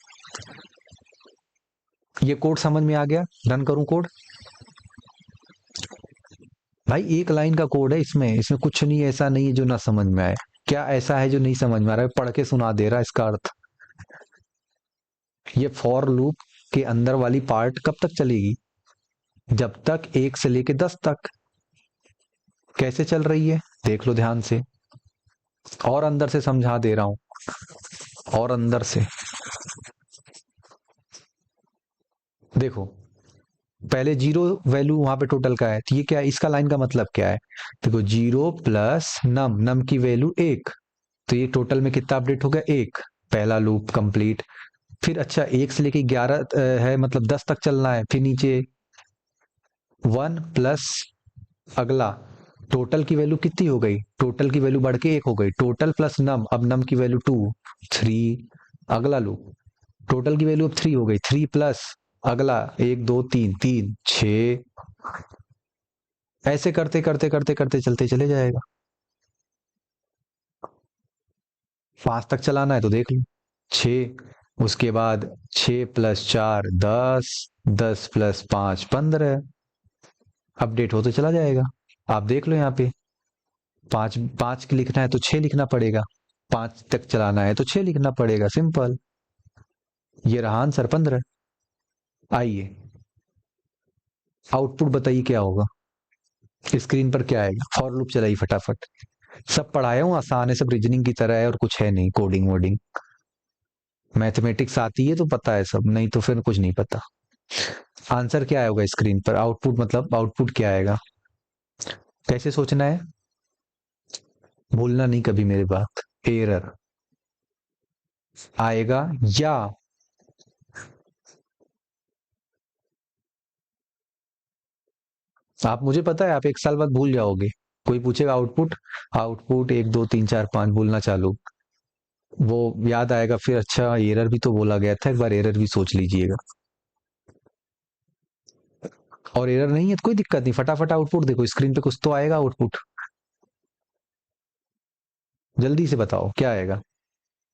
ये कोड समझ में आ गया, रन करूं कोड। भाई एक लाइन का कोड है इसमें, इसमें कुछ नहीं ऐसा नहीं है जो ना समझ में आए। क्या ऐसा है जो नहीं समझ में आ रहा है, पढ़ के सुना दे रहा है इसका अर्थ। ये फॉर लूप के अंदर वाली पार्ट कब तक चलेगी, जब तक 1 से लेके 10 तक। कैसे चल रही है देख लो ध्यान से, और अंदर से समझा दे रहा हूं, और अंदर से देखो। पहले जीरो वैल्यू वहां पे टोटल का है, तो ये क्या है, इसका लाइन का मतलब क्या है, देखो 0 + नम की वैल्यू 1, तो ये टोटल में कितना अपडेट हो गया, 1। पहला लूप कंप्लीट। फिर अच्छा 1 से लेके 11 है, मतलब 10 तक चलना है, फिर नीचे 1 + अगला टोटल की वैल्यू कितनी हो गई, टोटल की वैल्यू बढ़ के 1 हो गई, टोटल प्लस नम, अब नम की वैल्यू 2, 3। अगला लूप टोटल की वैल्यू अब 3 हो गई, 3 प्लस अगला 1 2 3, 3 6। ऐसे करते करते करते करते चलते चले जाएगा। 5 तक चलाना है तो देख लो, 6, उसके बाद 6 + 4 10, 10 + 5 15, अपडेट होते चला जाएगा। आप देख लो यहाँ पे, 5 5 लिखना है तो 6 लिखना पड़ेगा, 5 तक चलाना है तो 6 लिखना पड़ेगा, सिंपल। ये रहा आंसर 15। आइए आउटपुट बताइए क्या होगा, स्क्रीन पर क्या आएगा। फॉर लूप चलाइए फटाफट। सब पढ़ाया हूँ, आसान है, सब रीजनिंग की तरह है, और कुछ है नहीं कोडिंग वोडिंग। मैथमेटिक्स आती है तो पता है सब, नहीं तो फिर कुछ नहीं पता। आंसर क्या होगा स्क्रीन पर, आउटपुट मतलब आउटपुट क्या आएगा, कैसे सोचना है, भूलना नहीं कभी मेरी बात। एरर आएगा, या आप, मुझे पता है आप 1 साल बाद भूल जाओगे। कोई पूछेगा आउटपुट, आउटपुट 1 2 3 4 5 बोलना चालू, वो याद आएगा फिर, अच्छा एरर भी तो बोला गया था, एक बार एरर भी सोच लीजिएगा। और एरर नहीं है तो कोई दिक्कत नहीं, फटाफट आउटपुट देखो स्क्रीन पे, कुछ तो आएगा आउटपुट। जल्दी से बताओ क्या आएगा।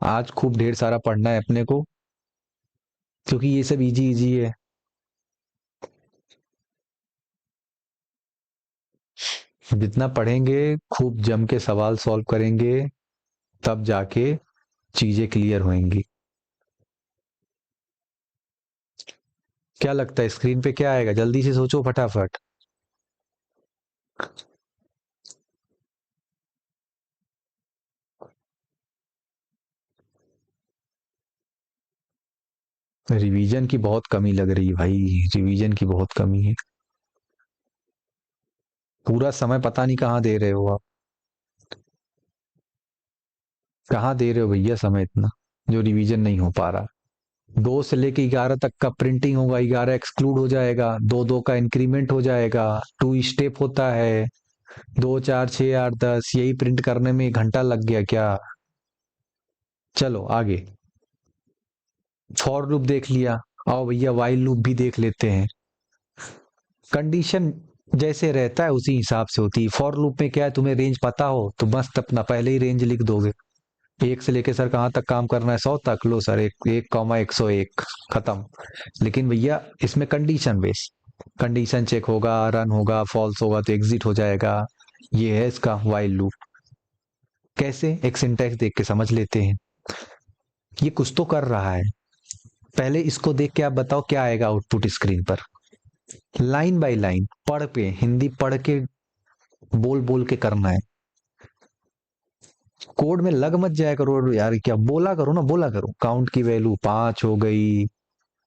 आज खूब ढेर सारा पढ़ना है अपने को, क्योंकि ये सब इजी इजी है। जितना पढ़ेंगे, खूब जम के सवाल सॉल्व करेंगे, तब जाके चीजें क्लियर होंगी। क्या लगता है स्क्रीन पे क्या आएगा, जल्दी से सोचो फटाफट। रिवीजन की बहुत कमी लग रही है भाई, रिवीजन की बहुत कमी है। पूरा समय पता नहीं कहाँ दे रहे हो आप, कहाँ दे रहे हो भैया समय इतना, जो रिवीजन नहीं हो पा रहा। 2 से लेके 11 तक का प्रिंटिंग होगा, 11 एक्सक्लूड हो जाएगा, 2 2 का इंक्रीमेंट हो जाएगा, 2 स्टेप होता है, 2 4 6 8 10, यही प्रिंट करने में 1 घंटा लग गया क्या। चलो आगे, फॉर लूप देख लिया, आओ भैया वाइल लूप भी देख लेते हैं। कंडीशन जैसे रहता है उसी हिसाब से होती है। फॉर लूप में क्या है, तुम्हें रेंज पता हो तो मस्त अपना पहले ही रेंज लिख दोगे। 1 से लेके सर कहाँ तक काम करना है, 100 तक, लो सर 1 1 101 खत्म। लेकिन भैया इसमें कंडीशन बेस, कंडीशन चेक होगा, रन होगा, फॉल्स होगा तो एग्जिट हो जाएगा। ये है इसका वाइल लूप। कैसे, एक सिंटैक्स देख के समझ लेते हैं। ये कुछ तो कर रहा है, पहले इसको देख के आप बताओ क्या आएगा आउटपुट स्क्रीन पर। लाइन बाय लाइन पढ़ के, हिंदी पढ़ के बोल बोल के करना है। कोड में लग मत जाया करो यार, क्या बोला करो ना, बोला करो काउंट की वैल्यू 5 हो गई,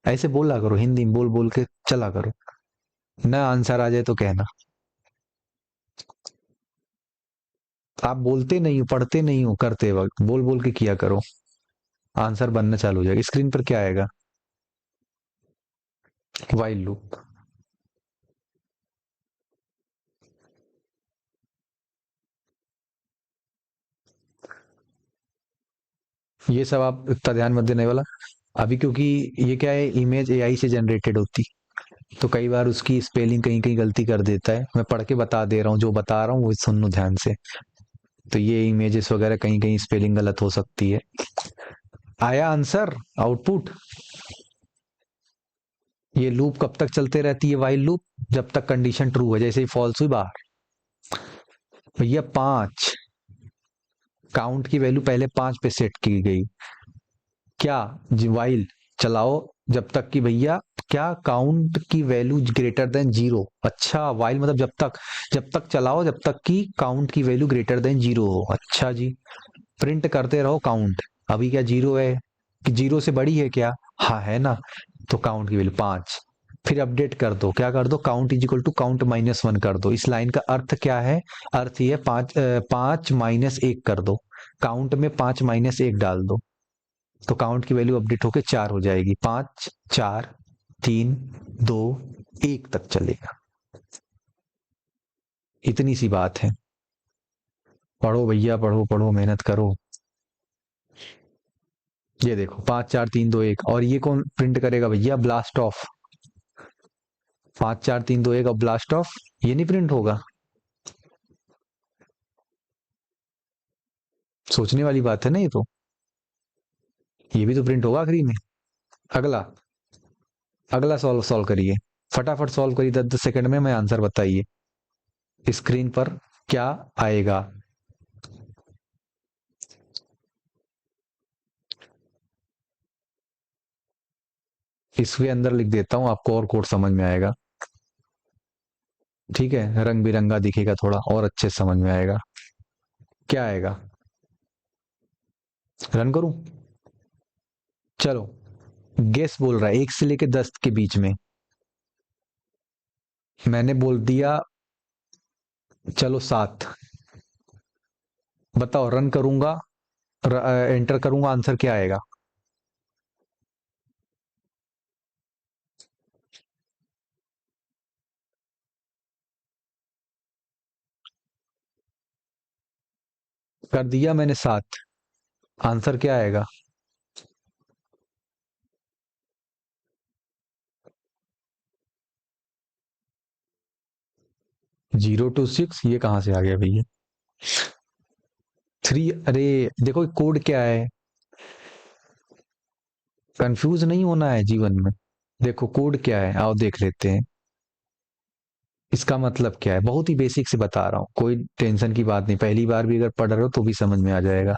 ऐसे बोला करो, हिंदी में बोल बोल के चला करो। ना आंसर आ जाए तो कहना। आप बोलते नहीं हो, पढ़ते नहीं हो, करते वक्त बोल बोल के किया करो, आंसर बनना चालू हो जाएगा। स्क्रीन पर क्या आएगा, वाइल लूप। ये सब आप इतना ध्यान मत देने वाला अभी, क्योंकि ये क्या है, इमेज एआई से जनरेटेड होती, तो कई बार उसकी स्पेलिंग कहीं कहीं गलती कर देता है। मैं पढ़ के बता दे रहा हूँ, जो बता रहा हूँ वो सुन लो ध्यान से। तो ये इमेजेस वगैरह कहीं कहीं स्पेलिंग गलत हो सकती है। आया आंसर, आउटपुट। ये लूप कब तक चलते रहती है, वाइल लूप, जब तक कंडीशन ट्रू है। जैसे ही फॉल्स हुई बाहर, भैया 5, काउंट की वैल्यू पहले 5 पे सेट की गई, क्या जी वाइल चलाओ जब तक कि भैया क्या, काउंट की वैल्यू ग्रेटर देन 0। अच्छा, वाइल मतलब जब तक चलाओ जब तक कि काउंट की वैल्यू ग्रेटर देन 0 हो। अच्छा जी, प्रिंट करते रहो काउंट। अभी क्या 0 है कि 0 से बड़ी है क्या, हाँ है ना, तो काउंट की वैल्यू 5। फिर अपडेट कर दो, क्या कर दो, count is equal to count -1 कर दो। इस लाइन का अर्थ क्या है, अर्थ ये 5 -1 कर दो, काउंट में 5 - 1 डाल दो, तो काउंट की वैल्यू अपडेट होके 4 हो जाएगी। 5 4 3 2 1 तक चलेगा। इतनी सी बात है। पढ़ो भैया, पढ़ो पढ़ो, मेहनत करो। ये देखो 5 4 3 2 1, और ये कौन प्रिंट करेगा भैया, ब्लास्ट ऑफ। 5 4 3 2 1 और ब्लास्ट ऑफ, ये नहीं प्रिंट होगा। सोचने वाली बात है ना ये तो, ये भी तो प्रिंट होगा आखिरी में। अगला, अगला सॉल्व सॉल्व करिए, फटाफट सॉल्व करिए, 10 10 सेकंड में मैं आंसर बताइए स्क्रीन पर क्या आएगा। इसके अंदर लिख देता हूं, आपको और कोड समझ में आएगा। ठीक है, रंग बिरंगा दिखेगा, थोड़ा और अच्छे से समझ में आएगा। क्या आएगा, रन करूं, चलो। गेस बोल रहा है 1 से लेके 10 के बीच में, मैंने बोल दिया चलो 7। बताओ, रन करूंगा, एंटर करूंगा, आंसर क्या आएगा। कर दिया मैंने 7, आंसर क्या आएगा। 0 to 6, ये कहां से आ गया भैया। 3, अरे देखो कोड क्या है, कंफ्यूज नहीं होना है जीवन में। देखो कोड क्या है, आओ देख लेते हैं। इसका मतलब क्या है, बहुत ही बेसिक से बता रहा हूँ, कोई टेंशन की बात नहीं, पहली बार भी अगर पढ़ रहे हो तो भी समझ में आ जाएगा।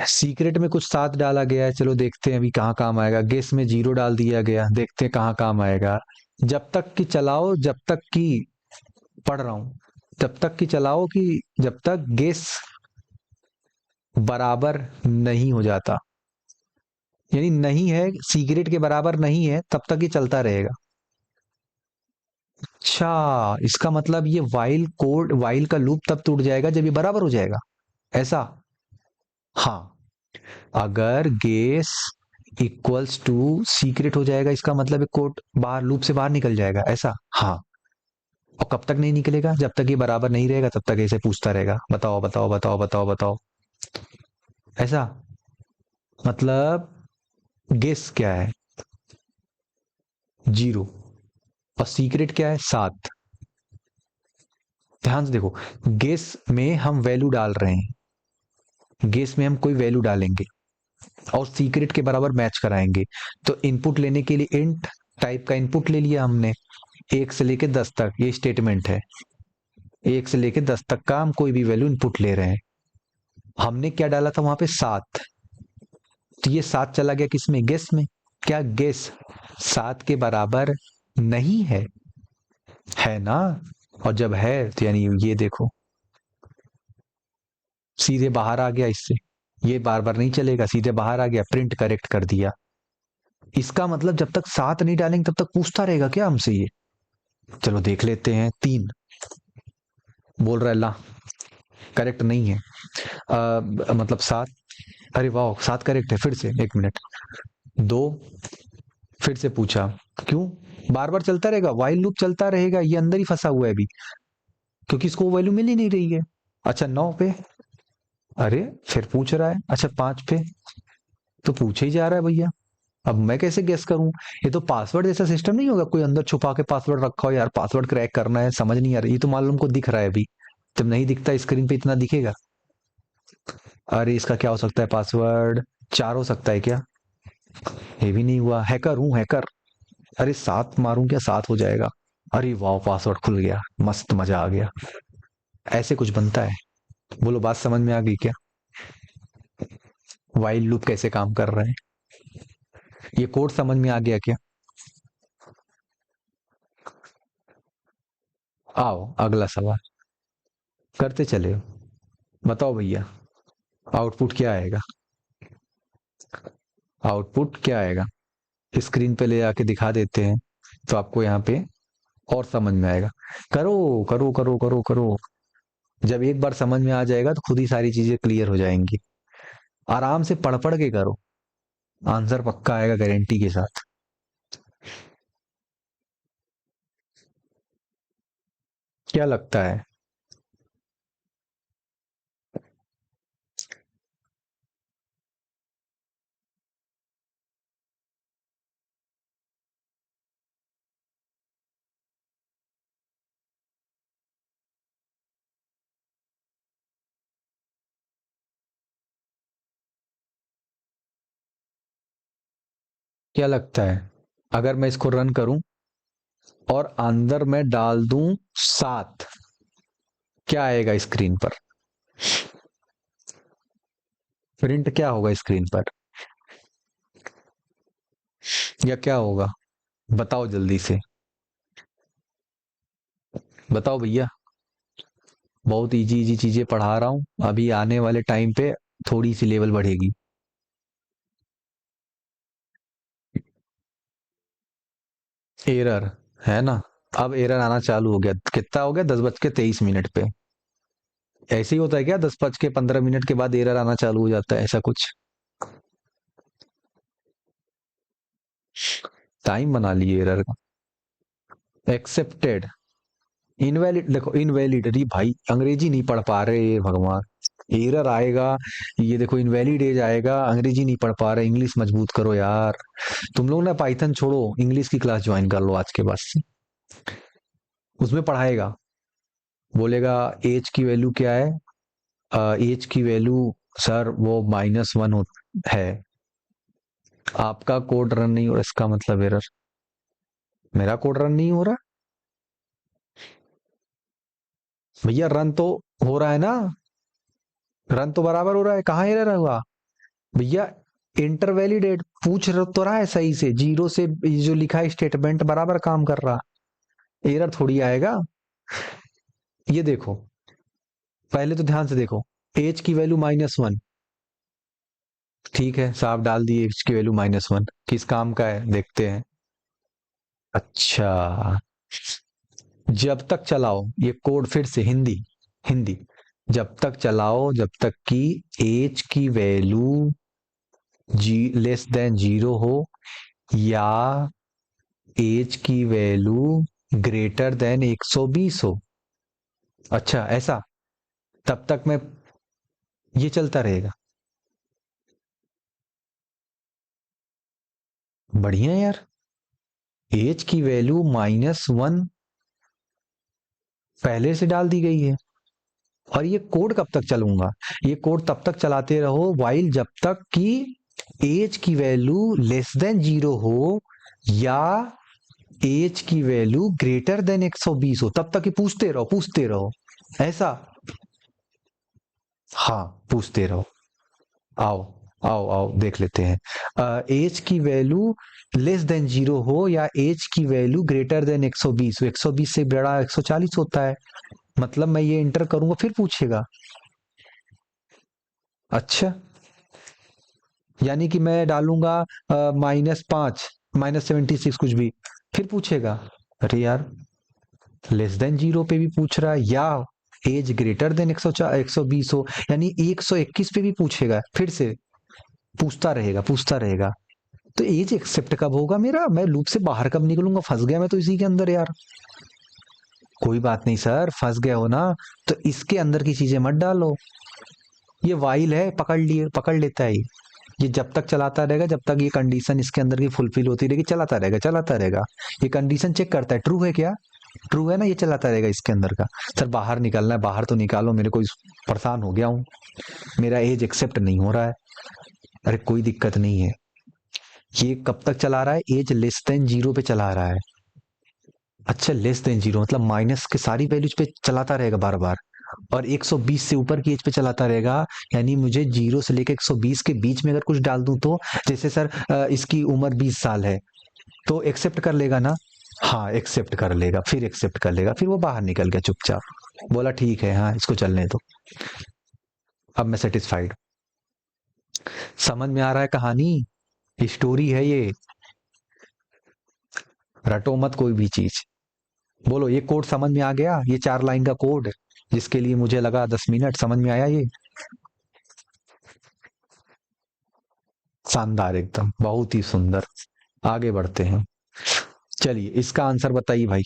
सीक्रेट में कुछ 7 डाला गया है, चलो देखते हैं अभी कहाँ काम आएगा। गेस में 0 डाल दिया गया, देखते हैं कहाँ काम आएगा। जब तक कि चलाओ, जब तक कि, पढ़ रहा हूं, जब तक कि चलाओ कि जब तक गेस बराबर नहीं हो जाता, यानी नहीं है, सीक्रेट के बराबर नहीं है, तब तक ये चलता रहेगा। अच्छा, इसका मतलब ये वाइल कोड, वाइल का लूप तब टूट जाएगा जब ये बराबर हो जाएगा, ऐसा। हाँ, अगर गेस इक्वल्स टू सीक्रेट हो जाएगा, इसका मतलब है कोड बाहर, लूप से बाहर निकल जाएगा, ऐसा। हाँ, और कब तक नहीं निकलेगा, जब तक ये बराबर नहीं रहेगा तब तक ऐसे पूछता रहेगा, बताओ बताओ बताओ बताओ बताओ, ऐसा। मतलब गेस क्या है, 0, और सीक्रेट क्या है, 7। ध्यान से देखो, गेस में हम वैल्यू डाल रहे हैं, गेस में हम कोई वैल्यू डालेंगे और सीक्रेट के बराबर मैच कराएंगे। तो इनपुट लेने के लिए इंट टाइप का इनपुट ले लिया हमने, 1 से लेके 10 तक, ये स्टेटमेंट है। 1 से लेके 10 तक का हम कोई भी वैल्यू इनपुट ले रहे हैं। हमने क्या डाला था वहां पे 7, तो ये 7 चला गया किसमें, गेस में। क्या गेस 7 के बराबर नहीं है ना? और जब है तो यानी ये देखो सीधे बाहर आ गया इससे, ये बार बार नहीं चलेगा, सीधे बाहर आ गया, प्रिंट करेक्ट कर दिया। इसका मतलब जब तक 7 नहीं डालेंगे तब तक पूछता रहेगा क्या हमसे ये? चलो देख लेते हैं। 3 बोल रहा है ला, करेक्ट नहीं है। मतलब 7, अरे वाह 7 करेक्ट है। फिर से 1 मिनट, 2, फिर से पूछा क्यों? बार बार चलता रहेगा, वाइल लूप चलता रहेगा, ये अंदर ही फंसा हुआ है अभी, क्योंकि इसको वैल्यू मिल ही नहीं रही है। अच्छा 9 पे, अरे फिर पूछ रहा है। अच्छा 5 पे, तो पूछे ही जा रहा है भैया। अब मैं कैसे गेस करूं? ये तो पासवर्ड जैसा सिस्टम नहीं होगा, कोई अंदर छुपा के पासवर्ड रखा हो, यार पासवर्ड क्रैक करना है, समझ नहीं आ रहा। ये तो मालूम को दिख रहा है अभी, जब नहीं दिखता स्क्रीन पे इतना दिखेगा। अरे इसका क्या हो सकता है पासवर्ड? 4 हो सकता है क्या? ये भी नहीं हुआ। हैकर हूं हैकर। अरे 7 मारूं क्या, 7 हो जाएगा। अरे वाह पासवर्ड खुल गया, मस्त मजा आ गया। ऐसे कुछ बनता है। बोलो बात समझ में आ गई क्या? वाइल लूप कैसे काम कर रहे हैं, ये कोड समझ में आ गया क्या? आओ अगला सवाल करते चले। बताओ भैया आउटपुट क्या आएगा? आउटपुट क्या आएगा? स्क्रीन पे ले आके दिखा देते हैं तो आपको यहाँ पे और समझ में आएगा। करो करो करो करो करो, जब एक बार समझ में आ जाएगा तो खुद ही सारी चीजें क्लियर हो जाएंगी। आराम से पढ़ पढ़ के करो, आंसर पक्का आएगा गारंटी के साथ। क्या लगता है? क्या लगता है अगर मैं इसको रन करूं और अंदर मैं डाल दूं 7, क्या आएगा स्क्रीन पर? प्रिंट क्या होगा स्क्रीन पर, या क्या होगा? बताओ जल्दी से, बताओ भैया। बहुत इजी इजी चीजें पढ़ा रहा हूं, अभी आने वाले टाइम पे थोड़ी सी लेवल बढ़ेगी। एरर है ना? अब एरर आना चालू हो गया, कितना हो गया, 10:23 पे। ऐसे ही होता है क्या, 10:15 के बाद एरर आना चालू हो जाता है, ऐसा कुछ? टाइम बना लिए एरर का। एक्सेप्टेड, इनवैलिड, देखो इनवैलिड, अरे भाई अंग्रेजी नहीं पढ़ पा रहे भगवान। एरर आएगा, ये देखो इनवैलिड एज आएगा, अंग्रेजी नहीं पढ़ पा रहे, इंग्लिश मजबूत करो यार। तुम लोग ना पाइथन छोड़ो, इंग्लिश की क्लास ज्वाइन कर लो आज के बाद से। उसमें पढ़ाएगा, बोलेगा एज की वैल्यू क्या है, एज की वैल्यू सर वो -1 है। आपका कोड रन नहीं हो रहा, इसका मतलब एरर। मेरा कोड रन नहीं हो रहा भैया, रन तो हो रहा है ना, रन तो बराबर हो रहा है, कहाँ एरर हुआ भैया? इंटर वैलिडेट पूछ तो रहा है सही से, 0 से ये जो लिखा है स्टेटमेंट बराबर काम कर रहा, एरर थोड़ी आएगा। ये देखो, पहले तो ध्यान से देखो, एज की वैल्यू -1, ठीक है साहब डाल दिए एज की वैल्यू -1, किस काम का है देखते हैं। अच्छा, जब तक चलाओ ये कोड, फिर से हिंदी, हिंदी, जब तक चलाओ जब तक कि एज की वैल्यू लेस देन 0 हो, या एज की वैल्यू ग्रेटर देन 120 हो। अच्छा ऐसा, तब तक मैं, ये चलता रहेगा। बढ़िया यार, एज की वैल्यू -1 पहले से डाल दी गई है। और ये कोड कब तक चलूंगा? ये कोड तब तक चलाते रहो वाइल जब तक कि एज की वैल्यू लेस देन 0 हो, या एज की वैल्यू ग्रेटर देन 120 हो, तब तक ही पूछते रहो पूछते रहो। ऐसा। हाँ, पूछते रहो। आओ आओ आओ देख लेते हैं। एज की वैल्यू लेस देन 0 हो या एज की वैल्यू ग्रेटर देन 120, 120 से बड़ा 140 होता है। मतलब मैं ये इंटर करूंगा फिर पूछेगा। अच्छा, यानी कि मैं डालूंगा -5, -76 कुछ भी, फिर पूछेगा। अरे यार, लेस देन 0 पे भी पूछ रहा है या एज ग्रेटर देन 120 हो, यानी 121 पे भी पूछेगा। फिर से पूछता रहेगा पूछता रहेगा। तो एज एक्सेप्ट कब होगा मेरा? मैं लूप से बाहर कब निकलूंगा? फंस गया मैं तो इसी के अंदर यार। कोई बात नहीं सर, फंस गए हो ना, तो इसके अंदर की चीजें मत डालो। ये वाइल है, पकड़ लिए, पकड़ लेता है ये जब तक चलाता रहेगा, जब तक ये कंडीशन इसके अंदर की फुलफिल होती रहेगी, चलाता रहेगा चलाता रहेगा। ये कंडीशन चेक करता है, ट्रू है क्या, ट्रू है ना, ये चलाता रहेगा इसके अंदर का। सर बाहर निकलना है, बाहर तो निकालो, मेरे को परेशान हो गया हूँ, मेरा एज एक्सेप्ट नहीं हो रहा है। अरे कोई दिक्कत नहीं है। ये कब तक चला रहा है? एज लेस देन 0 पे चला रहा है। अच्छा, लेस देन 0 मतलब माइनस के सारी वैल्यूज पे चलाता रहेगा बार बार, और 120 से ऊपर की एज पे चलाता रहेगा। यानी मुझे 0 से लेकर 120 के बीच में अगर कुछ डाल दूं तो, जैसे सर इसकी उम्र 20 साल है, तो एक्सेप्ट कर लेगा ना? हाँ, एक्सेप्ट कर लेगा, फिर एक्सेप्ट कर लेगा, फिर वो बाहर निकल गया चुपचाप, बोला ठीक है, हाँ इसको चलने दो। अब मैं सेटिस्फाइड। समझ में आ रहा है कहानी? स्टोरी है ये, रटो मत कोई भी चीज। बोलो, ये कोड समझ में आ गया? ये 4 लाइन का कोड जिसके लिए मुझे लगा 10 मिनट, समझ में आया ये? शानदार, एकदम बहुत ही सुंदर। आगे बढ़ते हैं। चलिए इसका आंसर बताइए भाई।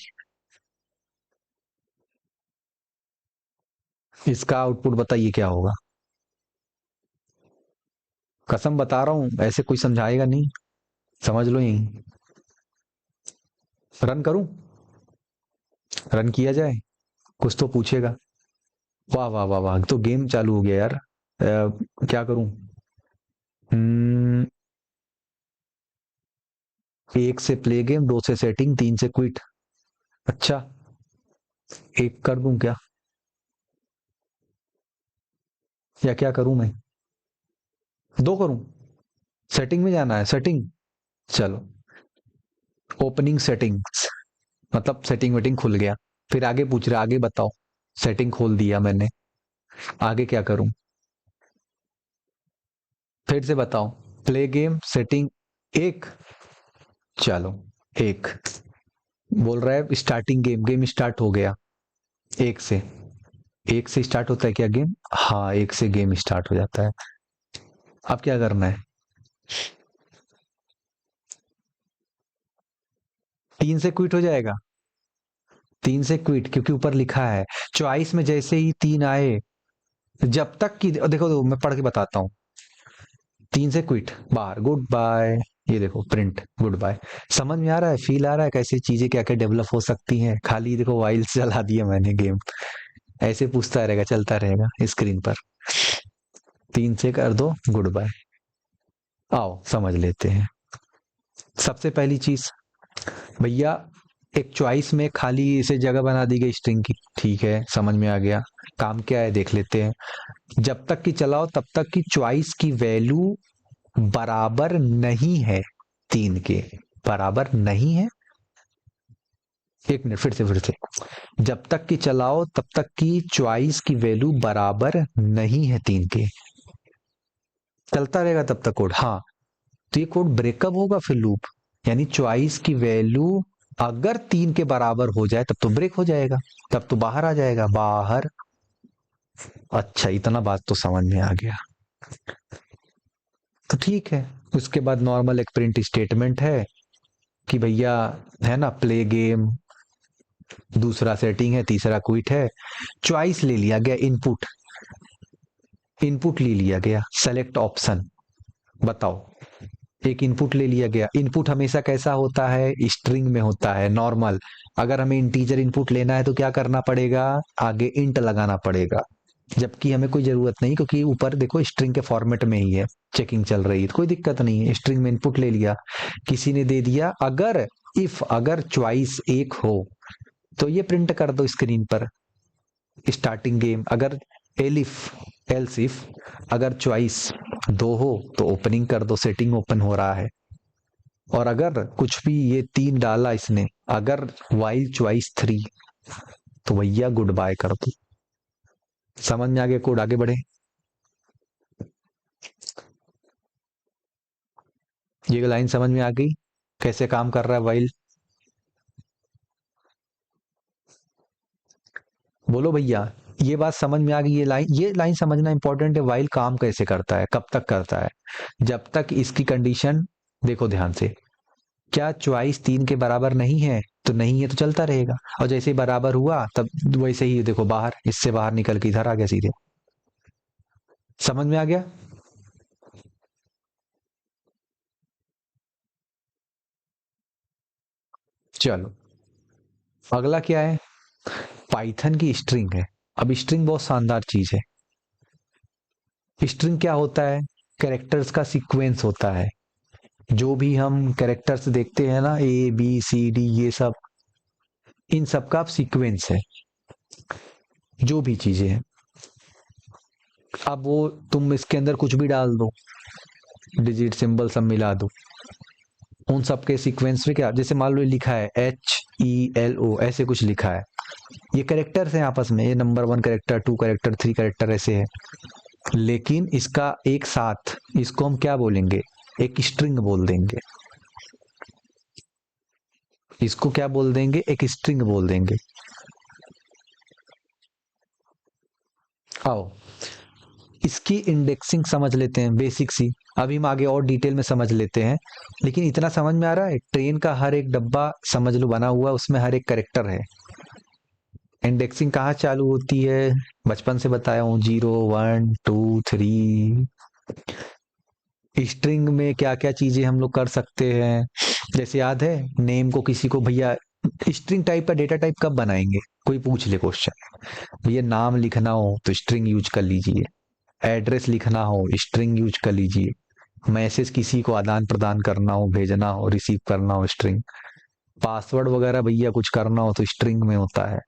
इसका आउटपुट बताइए क्या होगा। कसम बता रहा हूं, ऐसे कोई समझाएगा नहीं, समझ लो यही। रन करूं? रन किया जाए? कुछ तो पूछेगा। वाह वाह वाह वाह, तो गेम चालू हो गया यार। क्या करूं? 1 से प्ले गेम, 2 से सेटिंग, 3 से क्विट। अच्छा, एक कर दूं क्या, या क्या करूं मैं? 2 करूं? सेटिंग में जाना है, सेटिंग। चलो, ओपनिंग सेटिंग्स, मतलब सेटिंग वेटिंग खुल गया। फिर आगे पूछ रहा, आगे बताओ। सेटिंग खोल दिया मैंने, आगे क्या करूं? फिर से बताओ। प्ले गेम, सेटिंग, एक। चलो, एक। बोल रहा है स्टार्टिंग गेम, गेम स्टार्ट हो गया। एक से, एक से स्टार्ट होता है क्या गेम? हाँ, एक से गेम स्टार्ट हो जाता है। अब क्या करना है? 3 से क्विट हो जाएगा। 3 से क्विट, क्योंकि ऊपर लिखा है चॉइस में जैसे ही 3 आए, जब तक कि देखो देखो मैं पढ़ के बताता हूँ। 3 से क्विट, बाहर, गुड बाय। ये देखो प्रिंट, गुड बाय। समझ में आ रहा है, फील आ रहा है कैसी चीजें क्या क्या डेवलप हो सकती हैं? खाली देखो वाइल चला दिया मैंने गेम, ऐसे पूछता रहेगा, चलता रहेगा स्क्रीन पर। 3 से कर दो गुड बाय। आओ समझ लेते हैं। सबसे पहली चीज भैया, एक चॉइस में खाली इसे जगह बना दी गई स्ट्रिंग की, ठीक है, समझ में आ गया। काम क्या है देख लेते हैं। जब तक कि चलाओ तब तक की चॉइस की वैल्यू बराबर नहीं है 3 के, बराबर नहीं है। एक मिनट, फिर से। जब तक कि चलाओ तब तक की चॉइस की वैल्यू बराबर नहीं है 3 के, चलता रहेगा तब तक कोड। हाँ, तो ये कोड ब्रेकअप होगा फिर लूप, यानी चॉइस की वैल्यू अगर 3 के बराबर हो जाए तब तो ब्रेक हो जाएगा, तब तो बाहर आ जाएगा, बाहर। अच्छा, इतना बात तो समझ में आ गया, तो ठीक है। उसके बाद नॉर्मल एक प्रिंट स्टेटमेंट है कि भैया, है ना, प्ले गेम, दूसरा सेटिंग है, तीसरा क्विट है। चॉइस ले लिया गया, इनपुट, इनपुट ले लिया गया, सेलेक्ट ऑप्शन। बताओ, एक इनपुट ले लिया गया। इनपुट हमेशा कैसा होता है? स्ट्रिंग में होता है, नॉर्मल। अगर हमें इंटीजर इनपुट लेना है तो क्या करना पड़ेगा? आगे इंट लगाना पड़ेगा, जबकि हमें कोई जरूरत नहीं, क्योंकि ऊपर देखो स्ट्रिंग के फॉर्मेट में ही है, चेकिंग चल रही है, तो कोई दिक्कत नहीं है। स्ट्रिंग में इनपुट ले लिया, किसी ने दे दिया, अगर इफ, अगर चॉइस एक हो तो ये प्रिंट कर दो स्क्रीन पर। स्टार्टिंग गेम, अगर एलिफ एल्स इफ अगर चॉइस दो हो तो ओपनिंग कर दो, सेटिंग ओपन हो रहा है। और अगर कुछ भी ये तीन डाला इसने, अगर वाइल चॉइस थ्री, तो भैया गुड बाय कर दो। समझ में आ गया कोड? आगे बढ़े। ये लाइन समझ में आ गई कैसे काम कर रहा है वाइल? बोलो भैया, ये बात समझ में आ गई? ये लाइन समझना इंपॉर्टेंट है। वाइल काम कैसे करता है, कब तक करता है? जब तक इसकी कंडीशन, देखो ध्यान से, क्या चॉइस तीन के बराबर नहीं है? तो नहीं है तो चलता रहेगा, और जैसे ही बराबर हुआ तब वैसे ही देखो बाहर, इससे बाहर निकल के इधर आ गया सीधे। समझ में आ गया? चलो, अगला क्या है? पाइथन की स्ट्रिंग है। अब स्ट्रिंग बहुत शानदार चीज है। स्ट्रिंग क्या होता है? कैरेक्टर्स का सीक्वेंस होता है। जो भी हम कैरेक्टर्स देखते हैं ना, ए बी सी डी, ये सब, इन सब का सीक्वेंस है, जो भी चीजें हैं। अब वो तुम इसके अंदर कुछ भी डाल दो, डिजिट सिंबल सब मिला दो, उन सब के सीक्वेंस में क्या, जैसे मान लो लिखा है HELO, ऐसे कुछ लिखा है, ये कैरेक्टर्स हैं आपस में, ये number one character, two character, three character, ऐसे है। लेकिन इसका एक साथ, इसको हम क्या बोलेंगे? एक स्ट्रिंग बोल देंगे। इसको क्या बोल देंगे? एक स्ट्रिंग बोल देंगे। आओ, इसकी इंडेक्सिंग समझ लेते हैं, बेसिक सी। अभी हम आगे और डिटेल में समझ लेते हैं, लेकिन इतना समझ में आ रहा है, ट्रेन का हर एक डब्बा समझ लो बना हुआ, उसमें हर एक करेक्टर है। इंडेक्सिंग कहाँ चालू होती है? बचपन से बताया हूँ, 0 1 2 3। स्ट्रिंग में क्या क्या चीजें हम लोग कर सकते हैं? जैसे याद है, नेम को किसी को भैया, स्ट्रिंग टाइप का डेटा टाइप कब बनाएंगे? कोई पूछ ले क्वेश्चन, भैया नाम लिखना हो तो स्ट्रिंग यूज कर लीजिए, एड्रेस लिखना हो स्ट्रिंग यूज कर लीजिए, मैसेज किसी को आदान प्रदान करना हो, भेजना हो, रिसीव करना हो, स्ट्रिंग, पासवर्ड वगैरह भैया कुछ करना हो तो स्ट्रिंग में होता है।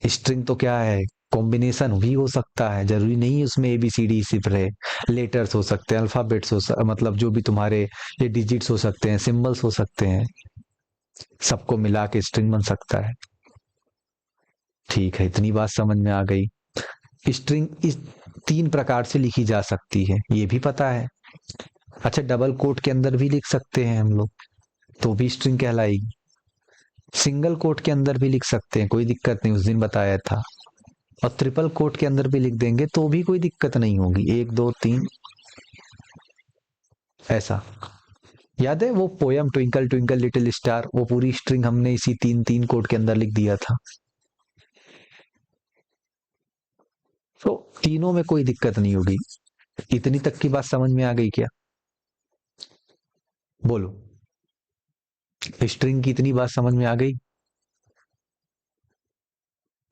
स्ट्रिंग तो क्या है, कॉम्बिनेशन भी हो सकता है, जरूरी नहीं उसमें ABCD सिर्फ रहे। लेटर्स हो सकते हैं, अल्फाबेट्स मतलब जो भी तुम्हारे ये डिजिट्स हो सकते हैं, सिंबल्स हो सकते हैं, सबको मिला के स्ट्रिंग बन सकता है। ठीक है, इतनी बात समझ में आ गई। स्ट्रिंग इस तीन प्रकार से लिखी जा सकती है, ये भी पता है। अच्छा, डबल कोट के अंदर भी लिख सकते हैं हम लोग, तो भी स्ट्रिंग कहलाएगी। सिंगल कोट के अंदर भी लिख सकते हैं, कोई दिक्कत नहीं, उस दिन बताया था। और ट्रिपल कोट के अंदर भी लिख देंगे तो भी कोई दिक्कत नहीं होगी, 1 2 3, ऐसा। याद है वो poem twinkle twinkle little star, वो पूरी स्ट्रिंग हमने इसी 3 3 कोट के अंदर लिख दिया था। तो तीनों में कोई दिक्कत नहीं होगी। इतनी तक की बात समझ में आ गई क्या? बोलो, स्ट्रिंग की इतनी बात समझ में आ गई?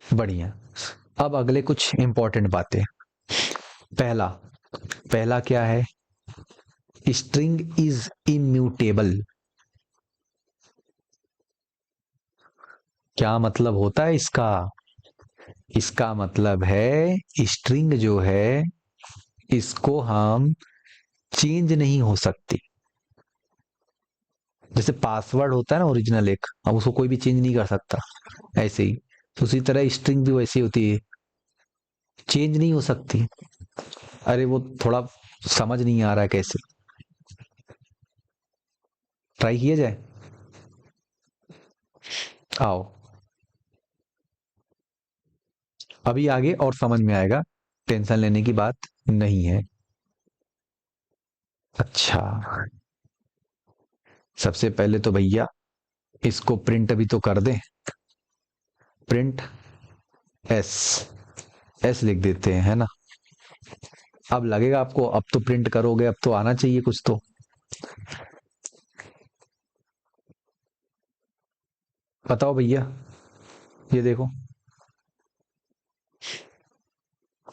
बढ़िया। अब अगले कुछ इंपॉर्टेंट बातें। पहला, पहला क्या है? String is immutable. क्या मतलब होता है इसका? इसका मतलब है स्ट्रिंग जो है, इसको हम चेंज नहीं हो सकती। जैसे पासवर्ड होता है ना ओरिजिनल एक, अब उसको कोई भी चेंज नहीं कर सकता, ऐसे ही तो उसी तरह स्ट्रिंग भी वैसी होती है, चेंज नहीं हो सकती। अरे वो थोड़ा समझ नहीं आ रहा है कैसे, ट्राई किया जाए। आओ, अभी आगे और समझ में आएगा, टेंशन लेने की बात नहीं है। अच्छा, सबसे पहले तो भैया इसको प्रिंट भी तो कर दें। प्रिंट एस, एस लिख देते हैं, है ना? अब लगेगा आपको, अब तो प्रिंट करोगे, अब तो आना चाहिए कुछ तो। बताओ भैया, ये देखो,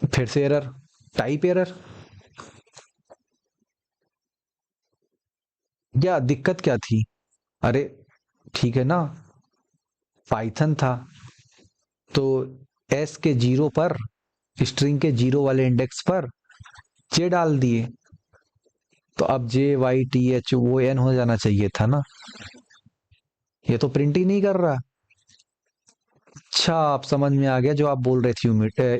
फिर से एरर, टाइप एरर। क्या दिक्कत क्या थी? अरे ठीक है ना, पाइथन था तो एस के जीरो पर, स्ट्रिंग के जीरो वाले इंडेक्स पर जे डाल दिए, तो अब JYTHON हो जाना चाहिए था ना। ये तो प्रिंट ही नहीं कर रहा। अच्छा, आप समझ में आ गया जो आप बोल रहे थे,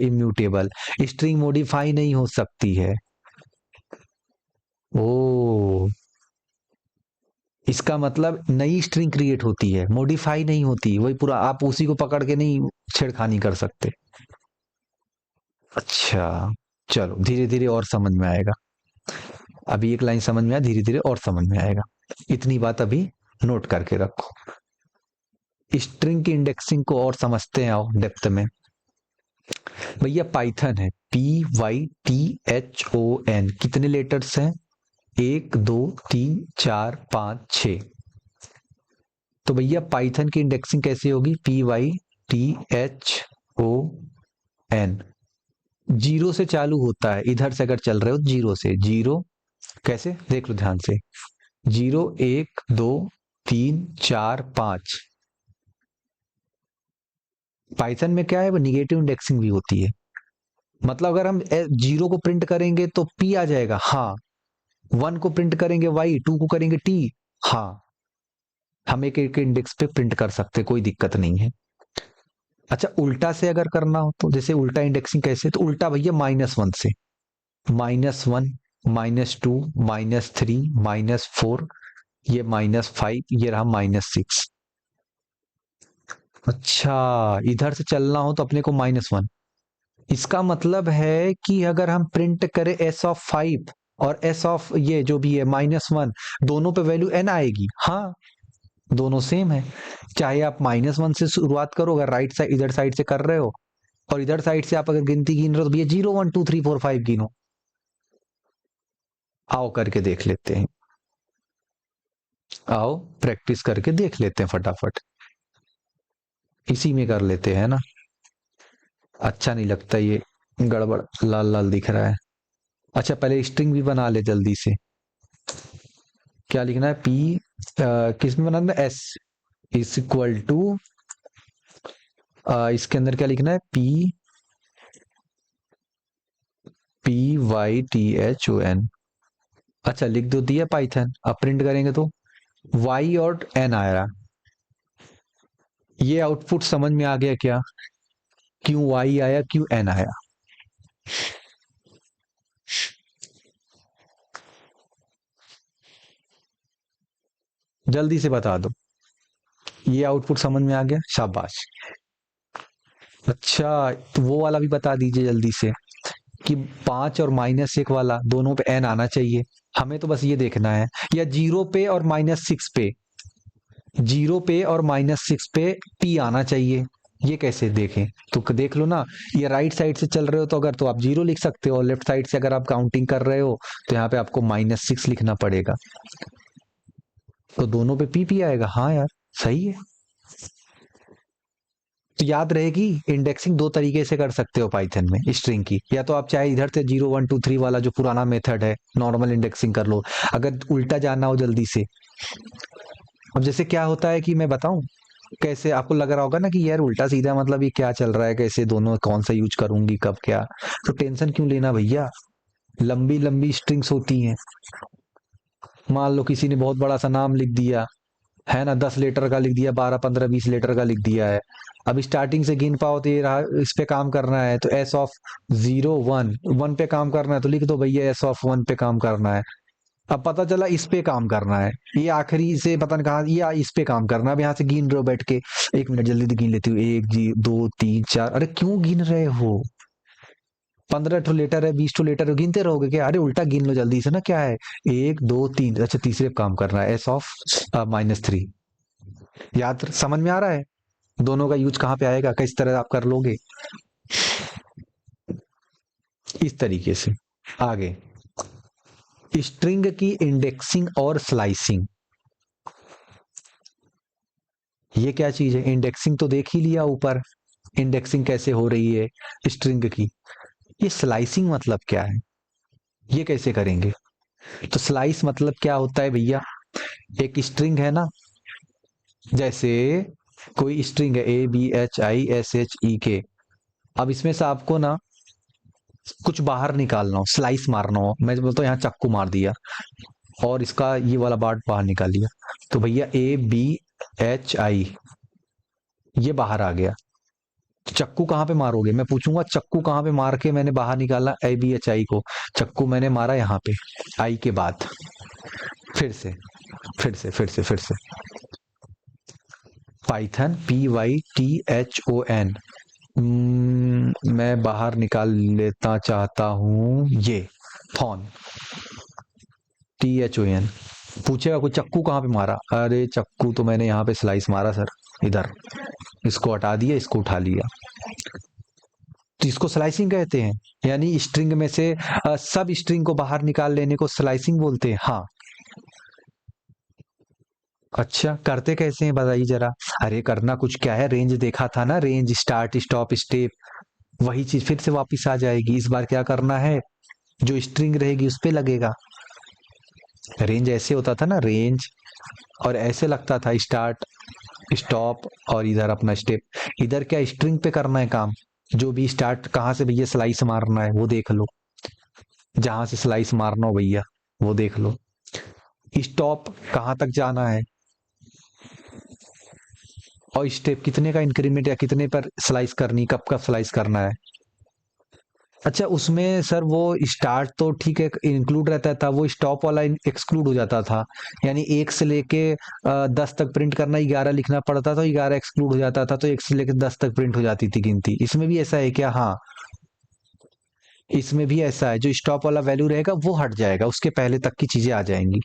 इम्यूटेबल स्ट्रिंग मॉडिफाई नहीं हो सकती है। ओ, इसका मतलब नई स्ट्रिंग क्रिएट होती है, मॉडिफाई नहीं होती, वही पूरा आप उसी को पकड़ के नहीं छेड़खानी कर सकते। अच्छा, चलो धीरे धीरे और समझ में आएगा। अभी एक लाइन समझ में आया, धीरे धीरे और समझ में आएगा। इतनी बात अभी नोट करके रखो। स्ट्रिंग की इंडेक्सिंग को और समझते हैं, आओ डेप्थ में। भैया पाइथन है, PYTHON, कितने लेटर्स हैं? 1 2 3 4 5 6। तो भैया पाइथन की इंडेक्सिंग कैसे होगी? PYTHON, जीरो से चालू होता है, इधर से अगर चल रहे हो जीरो से, जीरो कैसे देख लो ध्यान से, 0 1 2 3 4 5। पाइथन में क्या है, वो निगेटिव इंडेक्सिंग भी होती है। मतलब अगर हम जीरो को प्रिंट करेंगे तो P आ जाएगा, हाँ। 1 को प्रिंट करेंगे Y, 2 को करेंगे T, हाँ। हम एक एक इंडेक्स पे प्रिंट कर सकते, कोई दिक्कत नहीं है। अच्छा, उल्टा से अगर करना हो तो, जैसे उल्टा इंडेक्सिंग कैसे, तो उल्टा भैया -1 से, -1 -2 -3 -4, ये -5, ये रहा -6। अच्छा, इधर से चलना हो तो अपने को -1। इसका मतलब है कि अगर हम प्रिंट करें S(5) और S ये जो भी है -1, दोनों पे वैल्यू n आएगी, हाँ। दोनों सेम है। चाहे आप -1 से शुरुआत करो, अगर राइट साइड इधर साइड से कर रहे हो, और इधर साइड से आप अगर गिनती गिन रहे हो तो भैया 0 1 2 3 4 5 गिनो। आओ करके देख लेते हैं, आओ प्रैक्टिस करके देख लेते हैं फटाफट। इसी में कर लेते हैं ना। अच्छा नहीं लगता ये, गड़बड़ लाल लाल दिख रहा है। अच्छा, पहले स्ट्रिंग भी बना ले जल्दी से। क्या लिखना है? किस में बनाना है? S इज इक्वल टू, इसके अंदर क्या लिखना है? PYTHON। अच्छा लिख दो दिया पाइथन। अब प्रिंट करेंगे तो Y और N आ रहा। ये आउटपुट समझ में आ गया क्या? क्यों Y आया, क्यों N आया? जल्दी से बता दो। ये आउटपुट समझ में आ गया, शाबाश। अच्छा, तो वो वाला भी बता दीजिए जल्दी से, कि 5 और -1 वाला दोनों पे n आना चाहिए। हमें तो बस ये देखना है, या 0 पे और -6 पे, 0 पे और -6 पे p आना चाहिए। ये कैसे देखें? तो देख लो ना, ये राइट साइड से चल रहे हो तो अगर, तो आप 0 लिख सकते हो, और लेफ्ट साइड से अगर आप काउंटिंग कर रहे हो तो यहाँ पे आपको -6 लिखना पड़ेगा। तो दोनों पे p आएगा, हाँ यार सही है। तो याद रहेगी, इंडेक्सिंग दो तरीके से कर सकते हो पाइथन में स्ट्रिंग की। या तो आप चाहे इधर से 0 1 2 3 वाला जो पुराना मेथड है, नॉर्मल इंडेक्सिंग कर लो, अगर उल्टा जानना हो जल्दी से। अब जैसे क्या होता है कि मैं बताऊं कैसे, आपको लग रहा होगा ना कि यार उल्टा सीधा मतलब ये क्या चल रहा है, कैसे दोनों कौन सा यूज करूंगी कब क्या। तो टेंशन क्यों लेना भैया, लंबी लंबी स्ट्रिंग्स होती हैं। मान लो किसी ने बहुत बड़ा सा नाम लिख दिया है ना, 10 लेटर का लिख दिया, 12 15 20 लेटर का लिख दिया है। अब स्टार्टिंग से गिन पाओ तो ये रहा, इस पे काम करना है तो S(0 1) पे काम करना है तो लिख दो भैया S(1) पे काम करना है। अब पता चला इस पे काम करना है, ये आखिरी से पता नहीं कहा, ये इस पे काम करना है। अब यहाँ से गिन रहे हो बैठ के, 1 मिनट जल्दी गिन लेती हूँ, 1 2 3 4। अरे क्यों गिन रहे हो? 15 लेटर है, 20 लेटर है, गिनते रहोगे क्या? अरे उल्टा गिन लो जल्दी से ना, क्या है? 1 2 3, अच्छा तीसरे पे काम करना है, S(-3). याद समझ में आ रहा है दोनों का यूज कहाँ पे आएगा, किस तरह आप कर लोगे? इस तरीके से। आगे, स्ट्रिंग की इंडेक्सिंग और स्लाइसिंग, ये क्या चीज है? इंडेक्सिंग तो देख ही लिया ऊपर, इंडेक्सिंग कैसे हो रही है स्ट्रिंग की। ये स्लाइसिंग मतलब क्या है, ये कैसे करेंगे? तो स्लाइस मतलब क्या होता है भैया, एक स्ट्रिंग है ना, जैसे कोई स्ट्रिंग है ABHISHEK, अब इसमें से आपको ना कुछ बाहर निकालना हो, स्लाइस मारना हो, मैं बोलता हूँ यहाँ चाकू मार दिया और इसका ये वाला पार्ट बाहर निकाल लिया, तो भैया ABHI ये बाहर आ गया। चक्कू कहाँ पे मारोगे, मैं पूछूंगा चक्कू कहाँ पे मार के मैंने बाहर निकाला ABHI को। चक्कू मैंने मारा यहाँ पे आई के बाद। फिर से फिर से पाइथन PYTHON। मैं बाहर निकाल लेता चाहता हूं ये थॉन THON। पूछेगा कोई चक्कू कहाँ पे मारा, अरे चक्कू तो मैंने यहाँ पे स्लाइस मारा सर, इधर, इसको हटा दिया, इसको उठा लिया। तो इसको स्लाइसिंग कहते हैं, यानी स्ट्रिंग में से सब स्ट्रिंग को बाहर निकाल लेने को स्लाइसिंग बोलते हैं। हाँ, अच्छा करते कैसे हैं बताइए जरा। अरे करना कुछ क्या है, रेंज देखा था ना, रेंज, स्टार्ट, स्टॉप, स्टेप, वही चीज फिर से वापस आ जाएगी। इस बार क्या करना है, जो स्ट्रिंग रहेगी उस पे लगेगा। रेंज ऐसे होता था ना, रेंज, और ऐसे लगता था स्टार्ट, स्टॉप, और इधर अपना स्टेप। इधर क्या स्ट्रिंग पे करना है काम, जो भी स्टार्ट कहाँ से भैया स्लाइस मारना है वो देख लो, जहां से स्लाइस मारना हो भैया वो देख लो। स्टॉप कहाँ तक जाना है, और स्टेप कितने का इंक्रीमेंट या कितने पर स्लाइस करनी, कब कब स्लाइस करना है। अच्छा उसमें सर वो स्टार्ट तो ठीक है इंक्लूड रहता था, वो स्टॉप वाला एक्सक्लूड हो जाता था, यानी 1 से लेके 10 तक प्रिंट करना, 11 लिखना पड़ता था, 11 एक्सक्लूड हो जाता था, तो 1 से लेके 10 तक प्रिंट हो जाती थी गिनती। इसमें भी ऐसा है क्या, हाँ इसमें भी ऐसा है, जो स्टॉप वाला वैल्यू रहेगा वो हट जाएगा, उसके पहले तक की चीजें आ जाएंगी।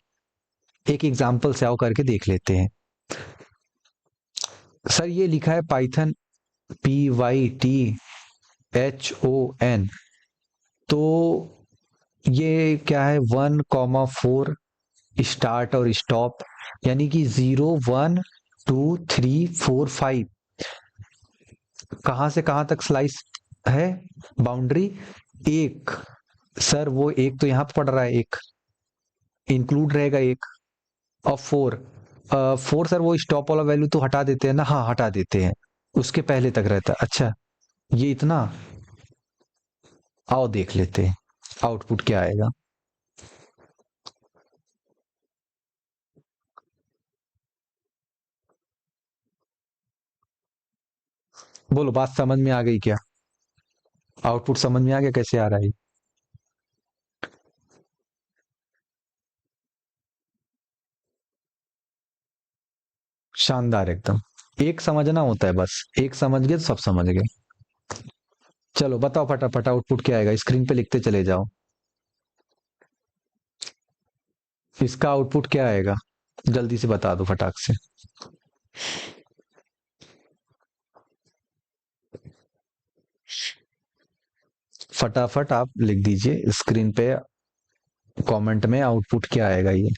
एक एग्जाम्पल से आओ करके देख लेते हैं। सर ये लिखा है पाइथन PYTHON, तो ये क्या है, 1,4 स्टार्ट और स्टॉप, यानी कि 0, 1, 2, 3, 4, 5 कहाँ से कहाँ तक स्लाइस है, बाउंड्री एक। सर वो एक तो यहाँ पे पड़ रहा है, एक इंक्लूड रहेगा एक, और 4 सर वो स्टॉप वाला वैल्यू तो हटा देते हैं ना, हाँ हटा देते हैं, उसके पहले तक रहता है। अच्छा ये इतना, आओ देख लेते हैं आउटपुट क्या आएगा। बोलो बात समझ में आ गई क्या, आउटपुट समझ में आ गया कैसे आ रहा है। शानदार एकदम, एक समझना होता है बस, एक समझ गए तो सब समझ गए। चलो बताओ फटाफट आउटपुट क्या आएगा, स्क्रीन पे लिखते चले जाओ। इसका आउटपुट क्या आएगा, जल्दी से बता दो फटाक से। फटाफट आप लिख दीजिए स्क्रीन पे कमेंट में, आउटपुट क्या आएगा ये।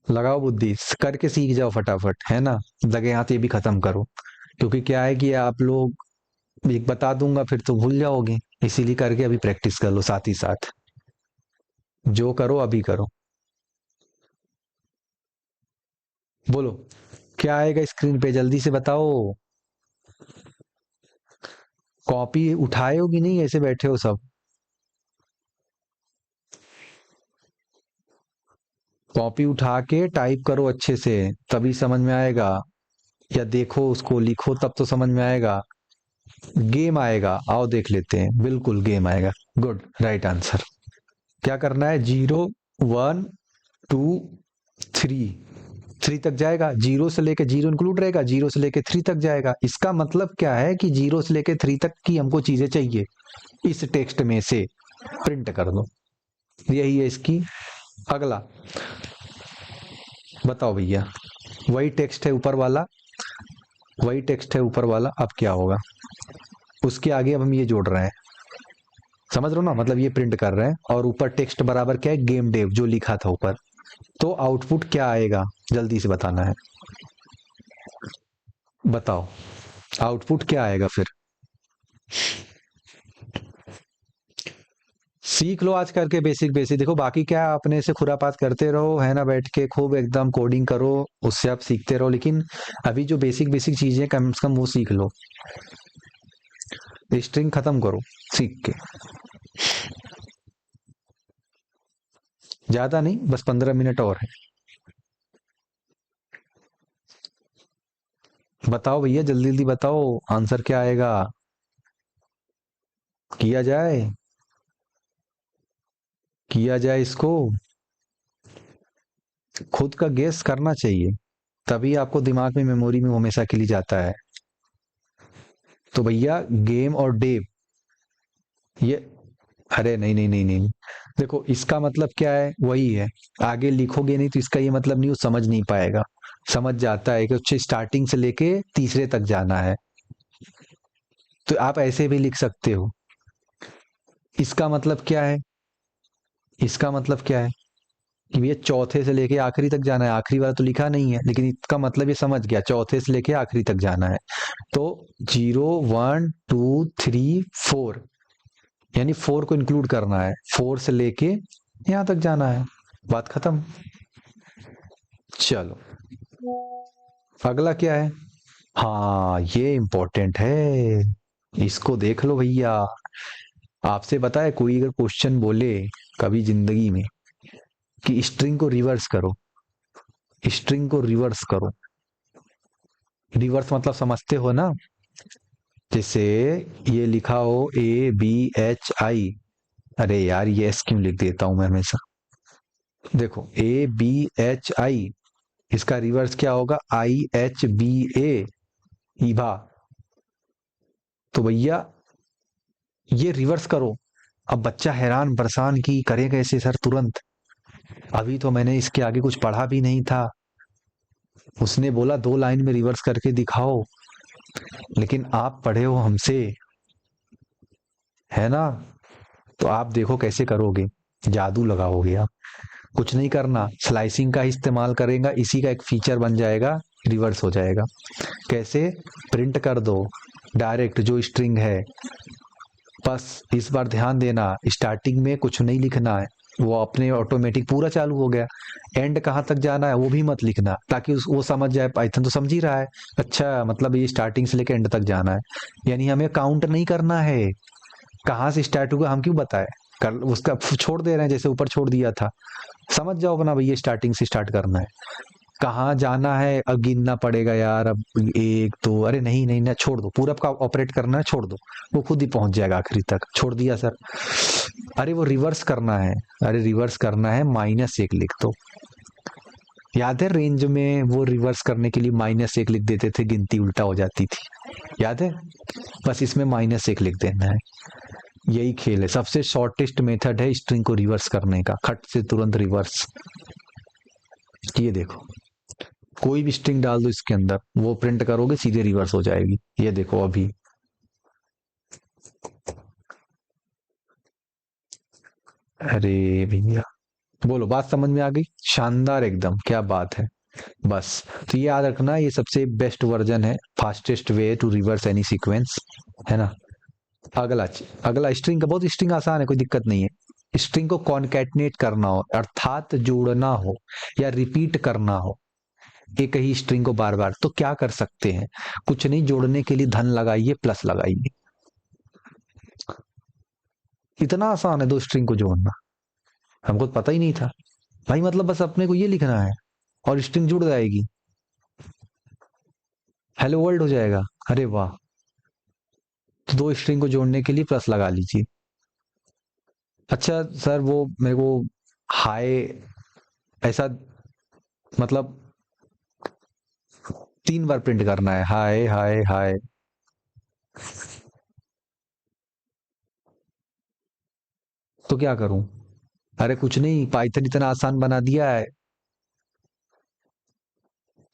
लगाओ बुद्धि, करके सीख जाओ फटाफट, है ना, लगे हाथ ये भी खत्म करो, क्योंकि क्या है कि आप लोग, एक बता दूंगा फिर तो भूल जाओगे, इसीलिए करके अभी प्रैक्टिस कर लो साथ ही साथ, जो करो अभी करो। बोलो क्या आएगा स्क्रीन पे, जल्दी से बताओ। कॉपी उठाए हो कि नहीं, ऐसे बैठे हो सब। कॉपी उठा के टाइप करो अच्छे से, तभी समझ में आएगा, या देखो उसको लिखो तब तो समझ में आएगा। गेम आएगा, आओ देख लेते हैं, बिल्कुल गेम आएगा। Good, right answer. क्या करना है, 0, 1, 2, 3, 3 तक जाएगा, 0 से लेके 0 इंक्लूड रहेगा, 0 से लेके 3 तक जाएगा। इसका मतलब क्या है कि 0 से लेके 3 तक की हमको चीजें चाहिए, इस टेक्स्ट में से प्रिंट कर दो, यही है इसकी। अगला बताओ भैया, वही टेक्स्ट है ऊपर वाला, वही टेक्स्ट है ऊपर वाला, अब क्या होगा, उसके आगे अब हम ये जोड़ रहे हैं, समझ रहे हो ना, मतलब ये प्रिंट कर रहे हैं, और ऊपर टेक्स्ट बराबर क्या है, गेम डेव जो लिखा था ऊपर। तो आउटपुट क्या आएगा, जल्दी से बताना है, बताओ आउटपुट क्या आएगा फिर। सीख लो आज करके बेसिक बेसिक। देखो बाकी क्या है, अपने से खुरापात करते रहो है ना, बैठ के खूब एकदम कोडिंग करो, उससे आप सीखते रहो, लेकिन अभी जो बेसिक बेसिक चीजें कम से कम वो सीख लो। स्ट्रिंग खत्म करो सीख के। ज्यादा नहीं, बस 15 मिनट और है। बताओ भैया, जल्दी जल्दी बताओ, आंसर क्या आएगा। किया जाए, किया जाए इसको। खुद का गेस करना चाहिए, तभी आपको दिमाग में, मेमोरी में वो हमेशा के लिए जाता है। तो भैया गेम और डे, ये, अरे नहीं नहीं नहीं नहीं, देखो इसका मतलब क्या है, वही है। आगे लिखोगे नहीं तो इसका ये मतलब नहीं, वो समझ नहीं पाएगा। समझ जाता है कि उसे स्टार्टिंग से लेके तीसरे तक जाना है, तो आप ऐसे भी लिख सकते हो। इसका मतलब क्या है, इसका मतलब क्या है कि भैया चौथे से लेके आखिरी तक जाना है। आखिरी वाला तो लिखा नहीं है, लेकिन इसका मतलब ये समझ गया, चौथे से लेके आखिरी तक जाना है। तो 0 1 2 3 4, यानी 4 को इंक्लूड करना है, 4 से लेके यहां तक जाना है। बात खत्म। चलो अगला क्या है। हाँ ये इंपॉर्टेंट है, इसको देख लो भैया। आपसे पता है, कोई अगर क्वेश्चन बोले कभी जिंदगी में कि स्ट्रिंग को रिवर्स करो, स्ट्रिंग को रिवर्स करो, रिवर्स मतलब समझते हो ना। जैसे ये लिखा हो ABHI, अरे यार ये एस क्यों लिख देता हूं मैं हमेशा। देखो ABHI, इसका रिवर्स क्या होगा, IHBA, ईभा। तो भैया ये रिवर्स करो। अब बच्चा हैरान परेशान कि करे कैसे सर तुरंत, अभी तो मैंने इसके आगे कुछ पढ़ा भी नहीं था। उसने बोला 2 लाइन में रिवर्स करके दिखाओ, लेकिन आप पढ़े हो हमसे, है ना, तो आप देखो कैसे करोगे, जादू लगाओगे आप। कुछ नहीं करना, स्लाइसिंग का इस्तेमाल करेगा, इसी का एक फीचर बन जाएगा, रिवर्स हो जाएगा। कैसे, प्रिंट कर दो डायरेक्ट जो स्ट्रिंग है। बस इस बार ध्यान देना, स्टार्टिंग में कुछ नहीं लिखना है, वो अपने ऑटोमेटिक पूरा चालू हो गया। एंड कहाँ तक जाना है वो भी मत लिखना, ताकि वो समझ जाए, पाइथन तो समझ ही रहा है। अच्छा मतलब ये स्टार्टिंग से लेकर एंड तक जाना है, यानी हमें काउंट नहीं करना है कहाँ से स्टार्ट हुआ, हम क्यों बताए। कर उसका छोड़ दे रहे हैं, जैसे ऊपर छोड़ दिया था। समझ जाओ अपना भैया, स्टार्टिंग से स्टार्ट करना है, कहाँ जाना है अब गिनना पड़ेगा यार। अब एक दो, अरे नहीं नहीं ना, छोड़ दो, पूरा का ऑपरेट करना है, छोड़ दो, वो खुद ही पहुंच जाएगा आखिरी तक। छोड़ दिया सर, अरे वो रिवर्स करना है, अरे रिवर्स करना है, -1 लिख दो। याद है रेंज में वो रिवर्स करने के लिए -1 लिख देते थे, गिनती उल्टा हो जाती थी, याद है। बस इसमें -1 लिख देना है। यही खेल है, सबसे शॉर्टेस्ट मेथड है स्ट्रिंग को रिवर्स करने का, खट से तुरंत रिवर्स। ये देखो, कोई भी स्ट्रिंग डाल दो इसके अंदर, वो प्रिंट करोगे सीधे रिवर्स हो जाएगी। ये देखो अभी, अरे भैया बोलो, बात समझ में आ गई, शानदार एकदम, क्या बात है। बस तो ये याद रखना, ये सबसे बेस्ट वर्जन है, fastest way to reverse any sequence, है ना। अगला अगला स्ट्रिंग का, बहुत स्ट्रिंग आसान है, कोई दिक्कत नहीं है। स्ट्रिंग को कॉन्कैटनेट करना हो, अर्थात जोड़ना हो या रिपीट करना हो एक ही स्ट्रिंग को बार बार, तो क्या कर सकते हैं। कुछ नहीं, जोड़ने के लिए धन लगाइए, प्लस लगाइए। इतना आसान है दो स्ट्रिंग को जोड़ना, हमको तो पता ही नहीं था भाई। मतलब बस अपने को ये लिखना है और स्ट्रिंग जुड़ जाएगी, हेलो वर्ल्ड हो जाएगा। अरे वाह, तो दो स्ट्रिंग को जोड़ने के लिए प्लस लगा लीजिए। अच्छा सर वो मेरे को हाय, ऐसा मतलब 3 बार प्रिंट करना है, हाय हाय हाय। तो क्या करूं, अरे कुछ नहीं, पाइथन इतना आसान बना दिया है।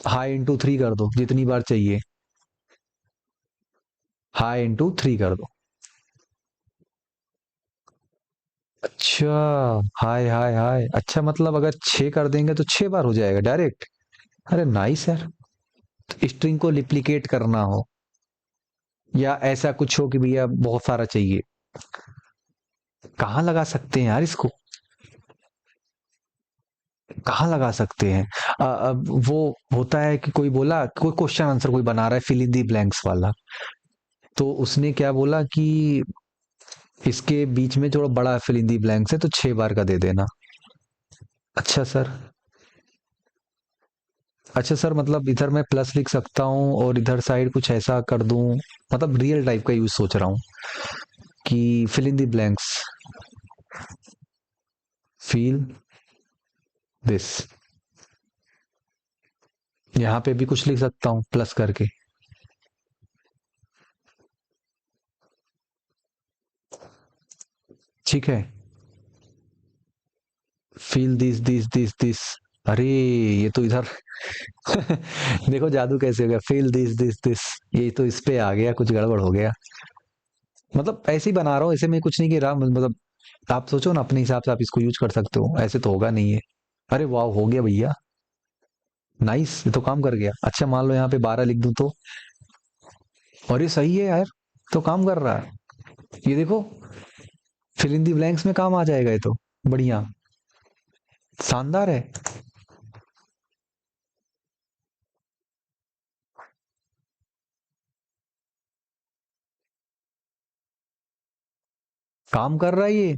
हाई इंटू 3 कर दो जितनी बार चाहिए, हाई इंटू 3 कर दो। अच्छा, हाय हाय हाय, अच्छा मतलब अगर 6 कर देंगे तो 6 बार हो जाएगा डायरेक्ट। अरे नाइस यार। स्ट्रिंग को रिप्लिकेट करना हो या ऐसा कुछ हो कि भैया बहुत सारा चाहिए, कहाँ लगा सकते हैं यार इसको? कहाँ लगा सकते हैं? अब वो होता है कि कोई बोला, कोई क्वेश्चन आंसर कोई बना रहा है फिल इन दी ब्लैंक्स वाला, तो उसने क्या बोला कि इसके बीच में जो बड़ा फिल इन दी ब्लैंक्स है तो 6 बार का दे देना। अच्छा सर। अच्छा सर, मतलब इधर मैं प्लस लिख सकता हूँ और इधर साइड कुछ ऐसा कर दूं, मतलब रियल टाइप का यूज सोच रहा हूँ कि fill in the blanks, feel this, यहाँ पे भी कुछ लिख सकता हूँ प्लस करके। ठीक है, feel this this this this. अरे ये तो इधर देखो जादू कैसे हो गया, फील दिस दिस दिस, ये तो इस पे आ गया, कुछ गड़बड़ हो गया। मतलब ऐसे ही बना रहा हूँ, ऐसे में कुछ नहीं कह रहा, मतलब आप सोचो ना अपने हिसाब से, आप इसको यूज कर सकते हो, ऐसे तो होगा नहीं है। अरे वाह, हो गया भैया, नाइस, ये तो काम कर गया। अच्छा मान लो यहाँ पे 12 लिख दूं तो, और ये सही है यार, तो काम कर रहा है। ये देखो, फिल इन दी ब्लैंक्स में काम आ जाएगा ये तो, बढ़िया, शानदार है। काम कर रहा है ये।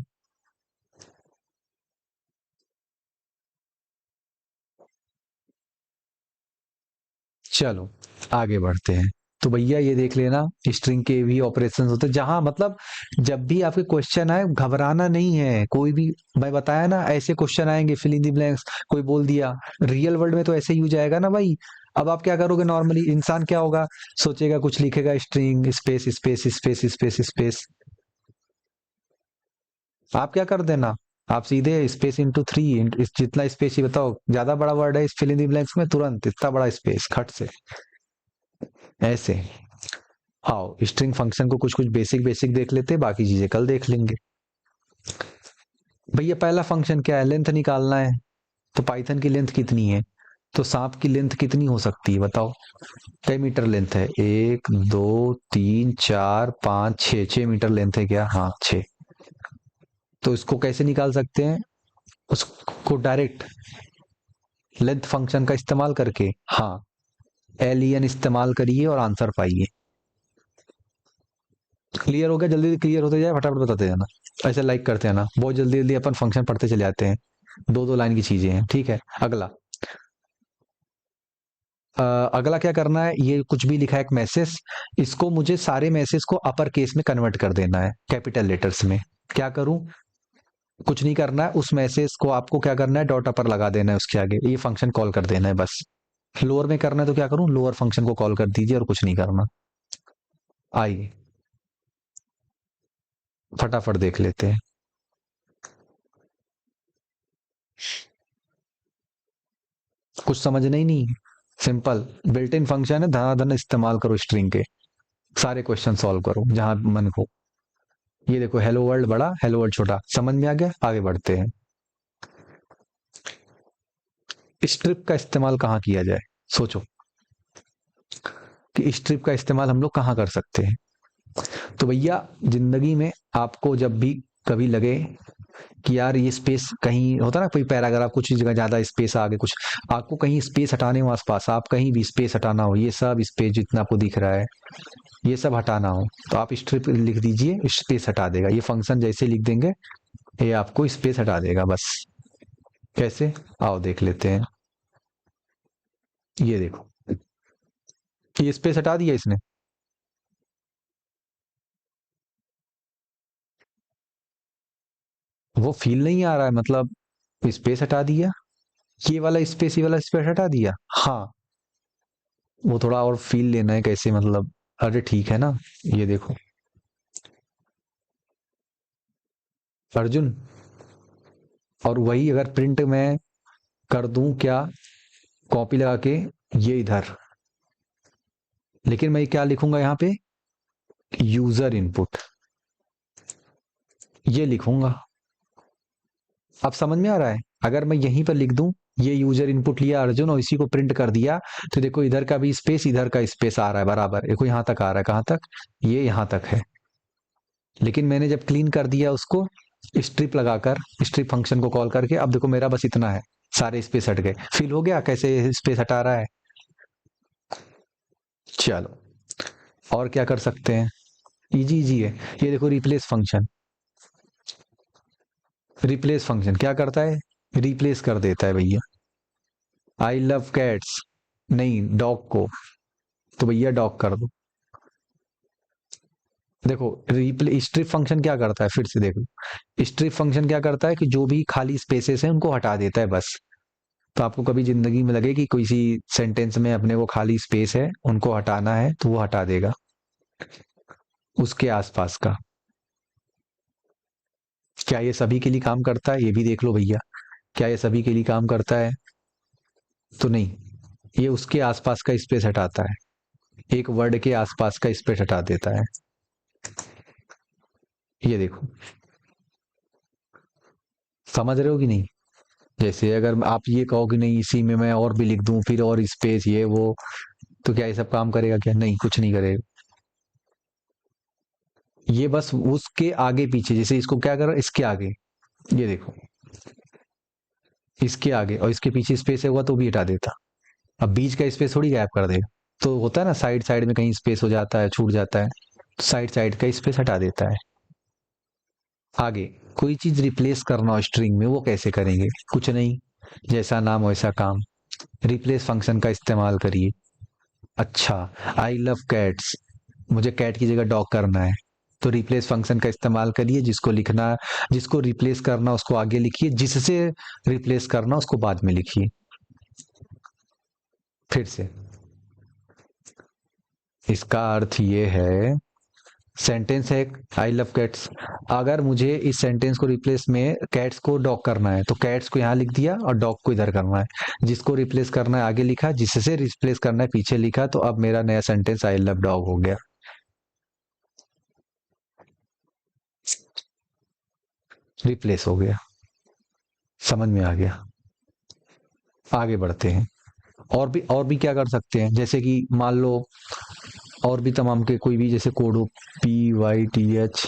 चलो आगे बढ़ते हैं। तो भैया ये देख लेना, स्ट्रिंग के भी ऑपरेशंस होते हैं, जहां मतलब जब भी आपके क्वेश्चन आए घबराना नहीं है कोई भी। मैं बताया ना, ऐसे क्वेश्चन आएंगे फिल इन द ब्लैंक्स, कोई बोल दिया, रियल वर्ल्ड में तो ऐसे यूज आएगा ना भाई। अब आप क्या करोगे, नॉर्मली इंसान क्या होगा, सोचेगा कुछ लिखेगा, string space space space space space, आप क्या कर देना, आप सीधे स्पेस इंटू 3, जितना स्पेस ही बताओ, ज्यादा बड़ा वर्ड है इस फिल इन द ब्लैंक्स में, तुरंत इतना बड़ा स्पेस खट से, ऐसे। आओ स्ट्रिंग फंक्शन को कुछ कुछ बेसिक बेसिक देख लेते हैं, बाकी चीजें कल देख लेंगे। भैया पहला फंक्शन क्या है, लेंथ निकालना है। तो पाइथन की लेंथ कितनी है, तो सांप की लेंथ कितनी हो सकती है बताओ? कई मीटर लेंथ है, 1 2 3 4 5 6, 6 मीटर लेंथ है क्या? हाँ 6। तो इसको कैसे निकाल सकते हैं, उसको डायरेक्ट लेंथ फंक्शन का इस्तेमाल करके, हाँ, len इस्तेमाल करिए और आंसर पाइए। क्लियर हो गया? जल्दी जल्दी क्लियर होते जाए, फटाफट बताते जाना, ऐसे लाइक करते हैं ना, बहुत जल्दी जल्दी अपन फंक्शन पढ़ते चले जाते हैं, दो दो लाइन की चीजें हैं। ठीक है, अगला। अगला क्या करना है, ये कुछ भी लिखा है एक मैसेज, इसको मुझे सारे मैसेज को अपर केस में कन्वर्ट कर देना है, कैपिटल लेटर्स में। क्या करूं, कुछ नहीं करना है, उस मैसेज को आपको क्या करना है, डॉट अपर लगा देना है उसके आगे, ये फंक्शन कॉल कर देना है बस। लोअर में करना है तो क्या करूं, लोअर फंक्शन को कॉल कर दीजिए और कुछ नहीं करना। आइए फटाफट देख लेते हैं। कुछ समझना ही नहीं, सिंपल बिल्ट इन फंक्शन है, धनाधन इस्तेमाल करो स्ट्रिंग के, सारे क्वेश्चन सॉल्व करो जहां मन हो। ये देखो, हेलो वर्ल्ड बड़ा, हेलो वर्ल्ड छोटा, समझ में आ गया? आगे बढ़ते हैं। स्ट्रिप का इस्तेमाल कहाँ किया जाए, सोचो कि स्ट्रिप का इस्तेमाल हम लोग कहाँ कर सकते हैं। तो भैया जिंदगी में आपको जब भी कभी लगे कि यार ये स्पेस कहीं होता ना, कोई पैराग्राफ कुछ जगह ज्यादा स्पेस आ गए, कुछ आपको कहीं स्पेस हटाने हो आसपास, आप कहीं भी स्पेस हटाना हो, ये सब स्पेस जितना आपको दिख रहा है ये सब हटाना हो, तो आप स्ट्रिप लिख दीजिए, स्पेस हटा देगा ये फंक्शन, जैसे लिख देंगे ये आपको स्पेस हटा देगा बस। कैसे, आओ देख लेते हैं। ये देखो, ये स्पेस हटा दिया इसने, वो फील नहीं आ रहा है, मतलब स्पेस हटा दिया, ये वाला स्पेस, ये वाला स्पेस हटा दिया, हाँ, वो थोड़ा और फील लेना है कैसे, मतलब अरे ठीक है ना, ये देखो अर्जुन, और वही अगर प्रिंट में कर दूं क्या, कॉपी लगा के, ये इधर, लेकिन मैं क्या लिखूंगा यहाँ पे, यूजर इनपुट, ये लिखूंगा। अब समझ में आ रहा है? अगर मैं यहीं पर लिख दूं, ये यूजर इनपुट लिया अर्जुन और इसी को प्रिंट कर दिया, तो देखो इधर का भी स्पेस, इधर का स्पेस आ रहा है बराबर, देखो यहाँ तक आ रहा है, कहाँ तक, ये यहाँ तक है। लेकिन मैंने जब क्लीन कर दिया उसको, स्ट्रिप लगाकर, स्ट्रिप फंक्शन को कॉल करके, अब देखो मेरा बस इतना है, सारे स्पेस हट गए। फील हो गया कैसे स्पेस हटा रहा है? चलो और क्या कर सकते हैं, इजी इजी है। ये देखो रिप्लेस फंक्शन, रिप्लेस फंक्शन क्या करता है, रिप्लेस कर देता है भैया। आई लव कैट्स, नहीं डॉग को, तो भैया डॉग कर दो। देखो रिप्ले स्ट्रिप फंक्शन क्या करता है, फिर से देखो स्ट्रिप फंक्शन क्या करता है कि जो भी खाली स्पेसेस हैं उनको हटा देता है बस। तो आपको कभी जिंदगी में लगे कि कोई सी सेंटेंस में अपने को खाली स्पेस है उनको हटाना है, तो वो हटा देगा उसके आसपास का। क्या ये सभी के लिए काम करता है, ये भी देख लो भैया। क्या ये सभी के लिए काम करता है? तो नहीं, ये उसके आसपास का स्पेस हटाता है, एक वर्ड के आसपास का स्पेस हटा देता है। ये देखो, समझ रहे हो कि नहीं? जैसे अगर आप ये कहो कि नहीं इसी में मैं और भी लिख दूं, फिर और स्पेस ये वो, तो क्या ये सब काम करेगा? क्या नहीं, कुछ नहीं करेगा। ये बस उसके आगे पीछे, जैसे इसको क्या कर रहा है, इसके आगे, ये देखो इसके आगे और इसके पीछे स्पेस है हुआ तो भी हटा देता। अब बीच का स्पेस थोड़ी गैप कर देगा। तो होता है ना साइड साइड में कहीं स्पेस हो जाता है, छूट जाता है, तो साइड साइड का स्पेस हटा देता है। आगे कोई चीज रिप्लेस करना हो स्ट्रिंग में, वो कैसे करेंगे? कुछ नहीं, जैसा नाम वैसा काम, रिप्लेस फंक्शन का इस्तेमाल करिए। अच्छा, आई लव कैट्स, मुझे कैट की जगह डॉग करना है, तो रिप्लेस फंक्शन का इस्तेमाल करिए। जिसको लिखना, जिसको रिप्लेस करना उसको आगे लिखिए, जिससे रिप्लेस करना उसको बाद में लिखिए। फिर से इसका अर्थ ये है, सेंटेंस है आई लव कैट्स, अगर मुझे इस सेंटेंस को रिप्लेस में कैट्स को डॉग करना है तो कैट्स को यहाँ लिख दिया और डॉग को इधर करना है। जिसको रिप्लेस करना है आगे लिखा, जिससे रिप्लेस करना है पीछे लिखा, तो अब मेरा नया सेंटेंस आई लव डॉग हो गया। रिप्लेस हो गया, समझ में आ गया। आगे बढ़ते हैं। और भी क्या कर सकते हैं, जैसे कि मान लो और भी तमाम के कोई भी जैसे कोड हो, PYTH,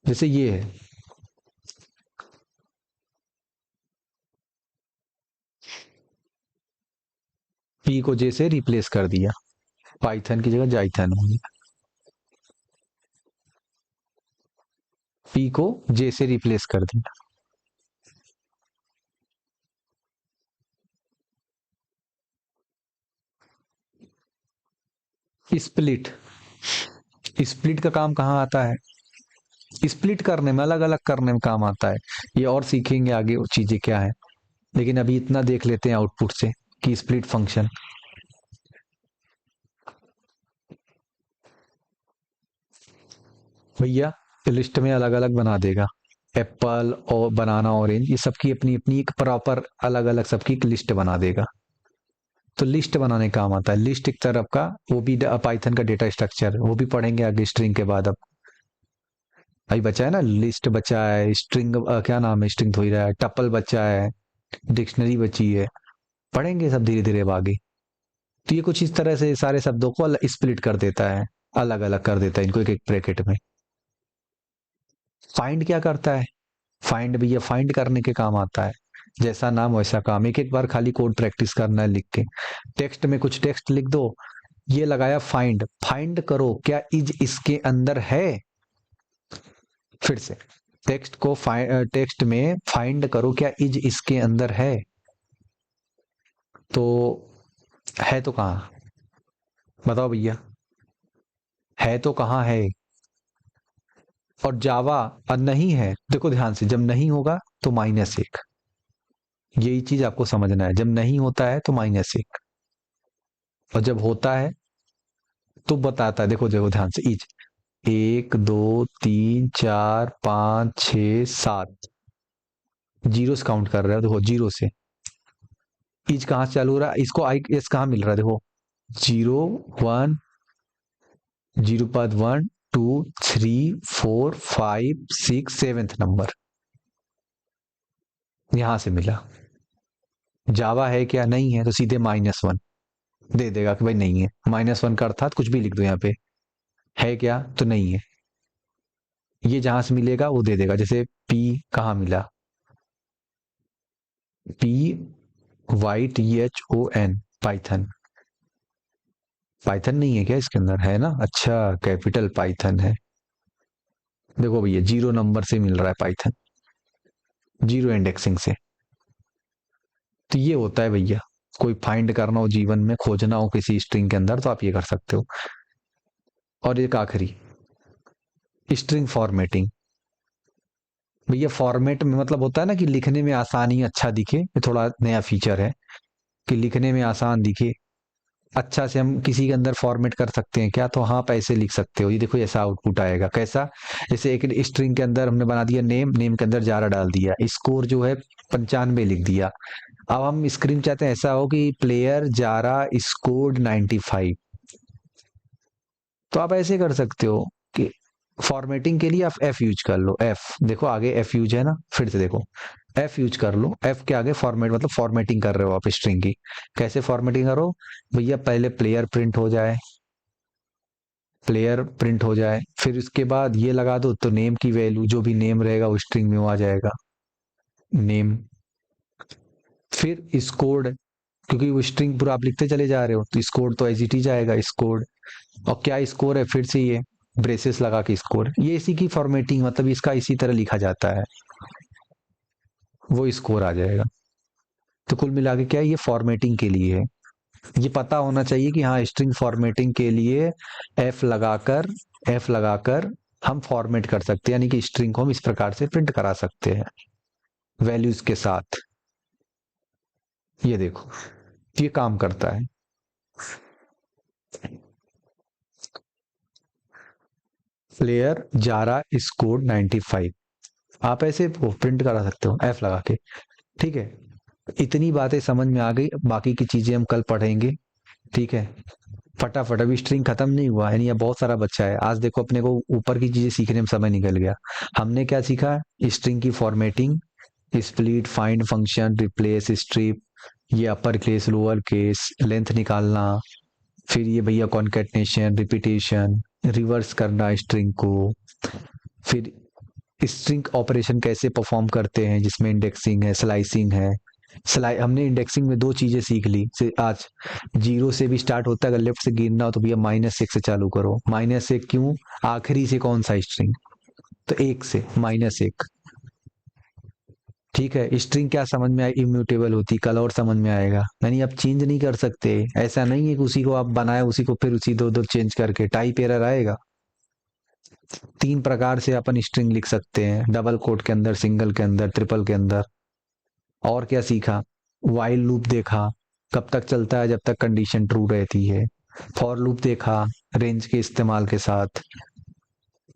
जैसे ये है, P को J से रिप्लेस कर दिया, पाइथन की जगह जाइथन हो गया। P को J से रिप्लेस कर दिया। स्प्लिट, स्प्लिट का काम कहाँ आता है? स्प्लिट करने में, अलग अलग करने में काम आता है। ये और सीखेंगे आगे वो चीजें क्या है, लेकिन अभी इतना देख लेते हैं आउटपुट से कि स्प्लिट फंक्शन भैया लिस्ट में अलग अलग बना देगा। एप्पल और बनाना ऑरेंज, ये सबकी अपनी अपनी एक प्रॉपर अलग अलग सबकी एक लिस्ट बना देगा। तो लिस्ट बनाने का काम आता है, लिस्ट एक तरफ का, वो भी पाइथन का डेटा स्ट्रक्चर, वो भी पढ़ेंगे आगे स्ट्रिंग के बाद। अब अभी बचा है ना, लिस्ट बचा है, स्ट्रिंग क्या नाम है, स्ट्रिंग थोड़ी रहा है, टपल बचा है, डिक्शनरी बची है, पढ़ेंगे सब धीरे धीरे अब आगे। तो ये कुछ इस तरह से सारे शब्दों को स्प्लिट कर देता है, अलग अलग कर देता है इनको एक एक ब्रैकेट में। फाइंड क्या करता है? फाइंड भी ये फाइंड करने के काम आता है, जैसा नाम वैसा काम, एक एक बार खाली कोड प्रैक्टिस करना है लिख के। टेक्स्ट में कुछ टेक्स्ट लिख दो, ये लगाया फाइंड, फाइंड करो क्या इज इसके अंदर है। फिर से टेक्स्ट को टेक्स्ट में फाइंड करो क्या इज इसके अंदर है, तो है तो कहाँ, बताओ भैया, है तो कहाँ है? और जावा नहीं है, देखो ध्यान से, जब नहीं होगा तो -1, यही चीज आपको समझना है। जब नहीं होता है तो -1, और जब होता है तो बताता है। देखो देखो ध्यान से, इज 1 2 3 4 5 6 7, जीरो से काउंट कर रहे हो, देखो जीरो से। इज कहाँ से चालू हो रहा है, इसको आई एस कहाँ मिल रहा है, देखो 0 1, 0 1 2 3 4 5 6 7 नंबर यहां से मिला। जावा है क्या, नहीं है, तो सीधे -1 दे देगा कि भाई नहीं है। -1 का अर्थात कुछ भी लिख दो यहाँ पे, है क्या, तो नहीं है। ये जहां से मिलेगा वो दे देगा। जैसे पी कहाँ मिला, P Y T H O N, Python. Python नहीं है क्या इसके अंदर? है ना, अच्छा, कैपिटल पाइथन है। देखो भैया, 0 नंबर से मिल रहा है पाइथन, 0 इंडेक्सिंग से। तो ये होता है भैया, कोई फाइंड करना हो जीवन में, खोजना हो किसी स्ट्रिंग के अंदर, तो आप ये कर सकते हो। और एक आखिरी, स्ट्रिंग फॉर्मेटिंग। भैया फॉर्मेट में मतलब होता है ना कि लिखने में आसानी, अच्छा दिखे, ये थोड़ा नया फीचर है कि लिखने में आसान दिखे, अच्छा से हम किसी के अंदर फॉर्मेट कर सकते हैं क्या? तो हाँ, आप ऐसे लिख सकते हो। ये देखो ऐसा आउटपुट आएगा, कैसा? जैसे एक स्ट्रिंग के अंदर हमने बना दिया नेम, नेम के अंदर जारा डाल दिया, स्कोर जो है 95 लिख दिया। अब हम स्क्रीन चाहते हैं ऐसा हो कि प्लेयर जारा स्कोर्ड 95, तो आप ऐसे कर सकते हो कि फॉर्मेटिंग के लिए आप एफ यूज कर लो। एफ देखो आगे एफ यूज है ना, फिर से देखो, एफ यूज कर लो। एफ के आगे फॉर्मेट मतलब फॉर्मेटिंग कर रहे हो आप स्ट्रिंग की। कैसे फॉर्मेटिंग करो भैया? पहले प्लेयर प्रिंट हो जाए, प्लेयर प्रिंट हो जाए, फिर उसके बाद ये लगा दो, तो नेम की वैल्यू जो भी नेम रहेगा वो स्ट्रिंग में वो आ जाएगा, नेम। फिर स्कोर्ड, क्योंकि वो स्ट्रिंग पूरा आप लिखते चले जा रहे हो, तो स्कोर्ड तो एज इट इज आएगा, स्कोर्ड। और क्या स्कोर है? फिर से ये ब्रेसेस लगा के स्कोर, ये इसी की फॉर्मेटिंग, मतलब इसका इसी तरह लिखा जाता है, वो स्कोर आ जाएगा। तो कुल मिला के क्या है, ये फॉर्मेटिंग के लिए है। ये पता होना चाहिए कि हाँ, स्ट्रिंग फॉर्मेटिंग के लिए एफ लगाकर, एफ लगाकर हम फॉर्मेट कर सकते हैं, यानी कि स्ट्रिंग को हम इस प्रकार से प्रिंट करा सकते हैं वैल्यूज के साथ। ये देखो, ये काम करता है। प्लेयर जारा स्कोर 95, आप ऐसे प्रिंट करा सकते हो एफ लगा के। ठीक है, इतनी बातें समझ में आ गई, बाकी की चीजें हम कल पढ़ेंगे। ठीक है, फटाफट, अभी स्ट्रिंग खत्म नहीं हुआ है, ये बहुत सारा बच्चा है। आज देखो अपने को ऊपर की चीजें सीखने में समय निकल गया। हमने क्या सीखा? स्ट्रिंग की formatting, split, find function, replace, strip, ये upper case lower case, length निकालना, फिर ये भैया कॉन्केटनेशन, रिपीटेशन, रिवर्स करना स्ट्रिंग को, फिर स्ट्रिंग ऑपरेशन कैसे परफॉर्म करते हैं जिसमें इंडेक्सिंग है, स्लाइसिंग है। स्लाई हमने इंडेक्सिंग में दो चीजें सीख ली से आज। 0 से भी स्टार्ट होता है, अगर लेफ्ट से गिनना हो तो भैया -1 से चालू करो। -1 क्यों? आखिरी से कौन सा स्ट्रिंग? तो 1 से -1। ठीक है, स्ट्रिंग क्या समझ में आई? इम्यूटेबल होती, कल और समझ में आएगा। यानी आप चेंज नहीं कर सकते, ऐसा नहीं है कि उसी को आप बनाए उसी को फिर उसी दो दो चेंज करके टाइप एरर आएगा। 3 प्रकार से अपन स्ट्रिंग लिख सकते हैं, डबल कोट के अंदर, सिंगल के अंदर, ट्रिपल के अंदर। और क्या सीखा? वाइल लूप देखा, कब तक चलता है? जब तक कंडीशन ट्रू रहती है। फॉर लूप देखा, रेंज के इस्तेमाल के साथ,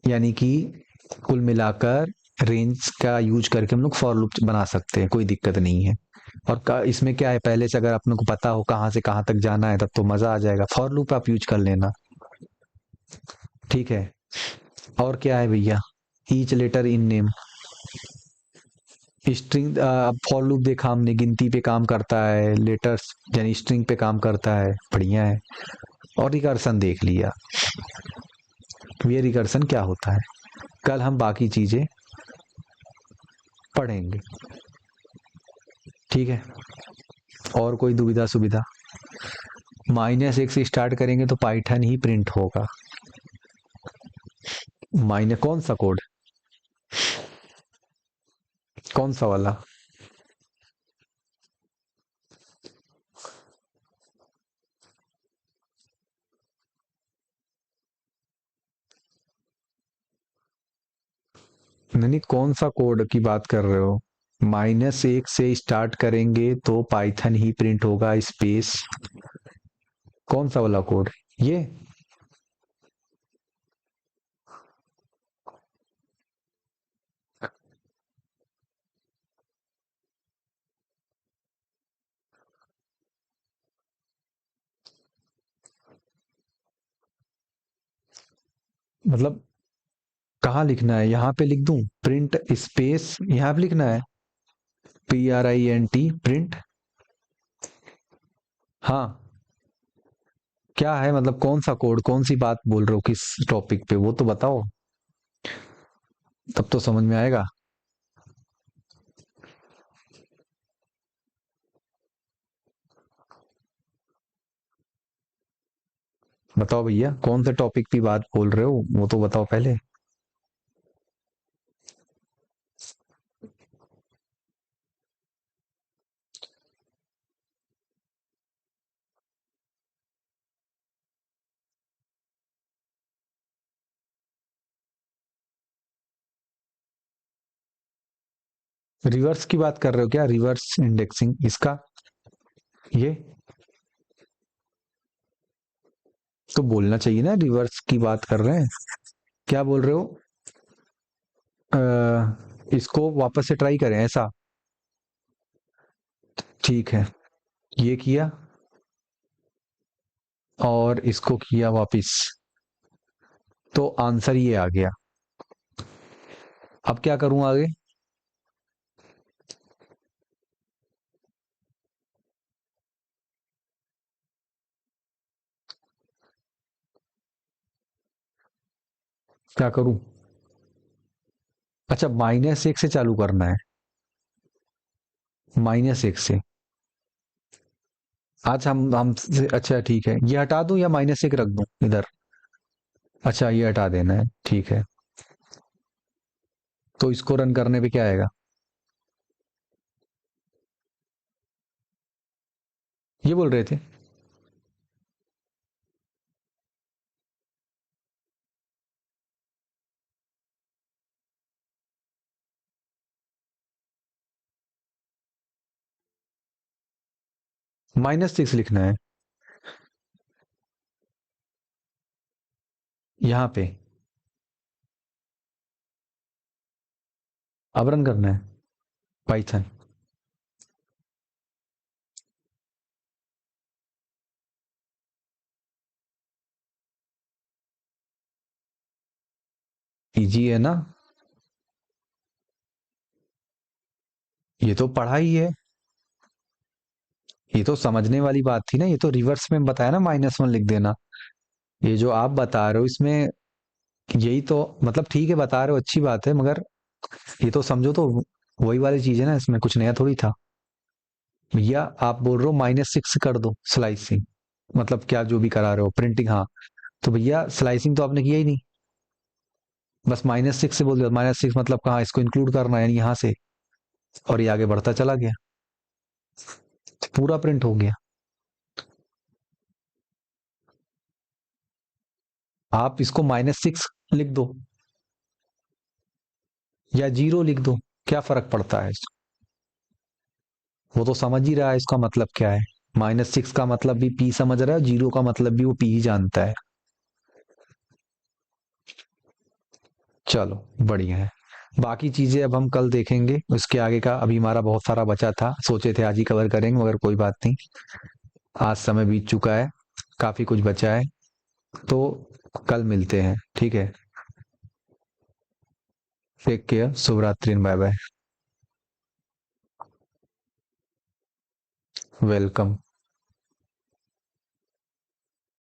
यानी कि कुल मिलाकर रेंज का यूज करके हम लोग फॉर लूप बना सकते हैं, कोई दिक्कत नहीं है। और इसमें क्या है, पहले से अगर अपने को पता हो कहाँ से कहाँ तक जाना है, तब तो मजा आ जाएगा। फॉर लूप आप यूज कर लेना। ठीक है, और क्या है भैया? Each letter in name, string, for loop देखा हमने, गिनती पे काम करता है, लेटर्स यानी स्ट्रिंग पे काम करता है, बढ़िया है। और रिकर्सन देख लिया, ये रिकर्सन क्या होता है, कल हम बाकी चीजें पढ़ेंगे। ठीक है, और कोई दुविधा सुविधा? -1 से स्टार्ट करेंगे तो पाइथन ही प्रिंट होगा। माइनस कौन सा कोड? कौन सा वाला? नहीं, कौन सा कोड की बात कर रहे हो? -1 से स्टार्ट करेंगे तो पाइथन ही प्रिंट होगा, स्पेस, कौन सा वाला कोड? ये मतलब कहाँ लिखना है? यहाँ पे लिख दूं प्रिंट स्पेस, यहाँ पे लिखना है PRINT प्रिंट? हाँ, क्या है मतलब? कौन सा कोड, कौन सी बात बोल रहे हो, किस टॉपिक पे, वो तो बताओ। तब तो समझ में आएगा। बताओ भैया, कौन से टॉपिक की बात बोल रहे हो, वो तो बताओ पहले। रिवर्स की बात कर रहे हो क्या, रिवर्स इंडेक्सिंग इसका? ये तो बोलना चाहिए ना, रिवर्स की बात कर रहे हैं। क्या बोल रहे हो? इसको वापस से ट्राई करें ऐसा? ठीक है, ये किया और इसको किया वापिस, तो आंसर ये आ गया। अब क्या करूं आगे? क्या करूं? अच्छा, -1 से चालू करना है। -1 से। आज हम अच्छा ठीक है, ये हटा दूं या -1 रख दूं इधर? अच्छा, ये हटा देना है, ठीक है। तो इसको रन करने पे क्या आएगा? ये बोल रहे थे। -6 लिखना है यहाँ पे। अब रन करना है पाइथन। इजी है ना? ये तो पढ़ा ही है। ये तो समझने वाली बात थी ना, ये तो रिवर्स में बताया ना, -1 लिख देना। ये जो आप बता रहे हो इसमें, यही तो मतलब, ठीक है बता रहे हो, अच्छी बात है, मगर ये तो समझो तो वही वाली चीज है ना, इसमें कुछ नया थोड़ी था। भैया आप बोल रहे हो -6 कर दो स्लाइसिंग, मतलब क्या जो भी करा रहे हो प्रिंटिंग, हाँ। तो भैया स्लाइसिंग तो आपने किया ही नहीं, बस -6 से बोल दिया। -6 मतलब कहाँ इसको इंक्लूड करना है, यानी यहाँ से, और ये आगे बढ़ता चला गया, तो पूरा प्रिंट हो गया। आप इसको -6 लिख दो या 0 लिख दो, क्या फर्क पड़ता है? वो तो समझ ही रहा है इसका मतलब क्या है। -6 का मतलब भी पी समझ रहा है, 0 का मतलब भी वो पी ही जानता है। चलो, बढ़िया है। बाकी चीजें अब हम कल देखेंगे, उसके आगे का अभी हमारा बहुत सारा बचा था, सोचे थे आज ही कवर करेंगे, मगर कोई बात नहीं, आज समय बीत चुका है, काफी कुछ बचा है। तो कल मिलते हैं, ठीक है? टेक केयर, शुभ रात्रि, बाय बाय। वेलकम।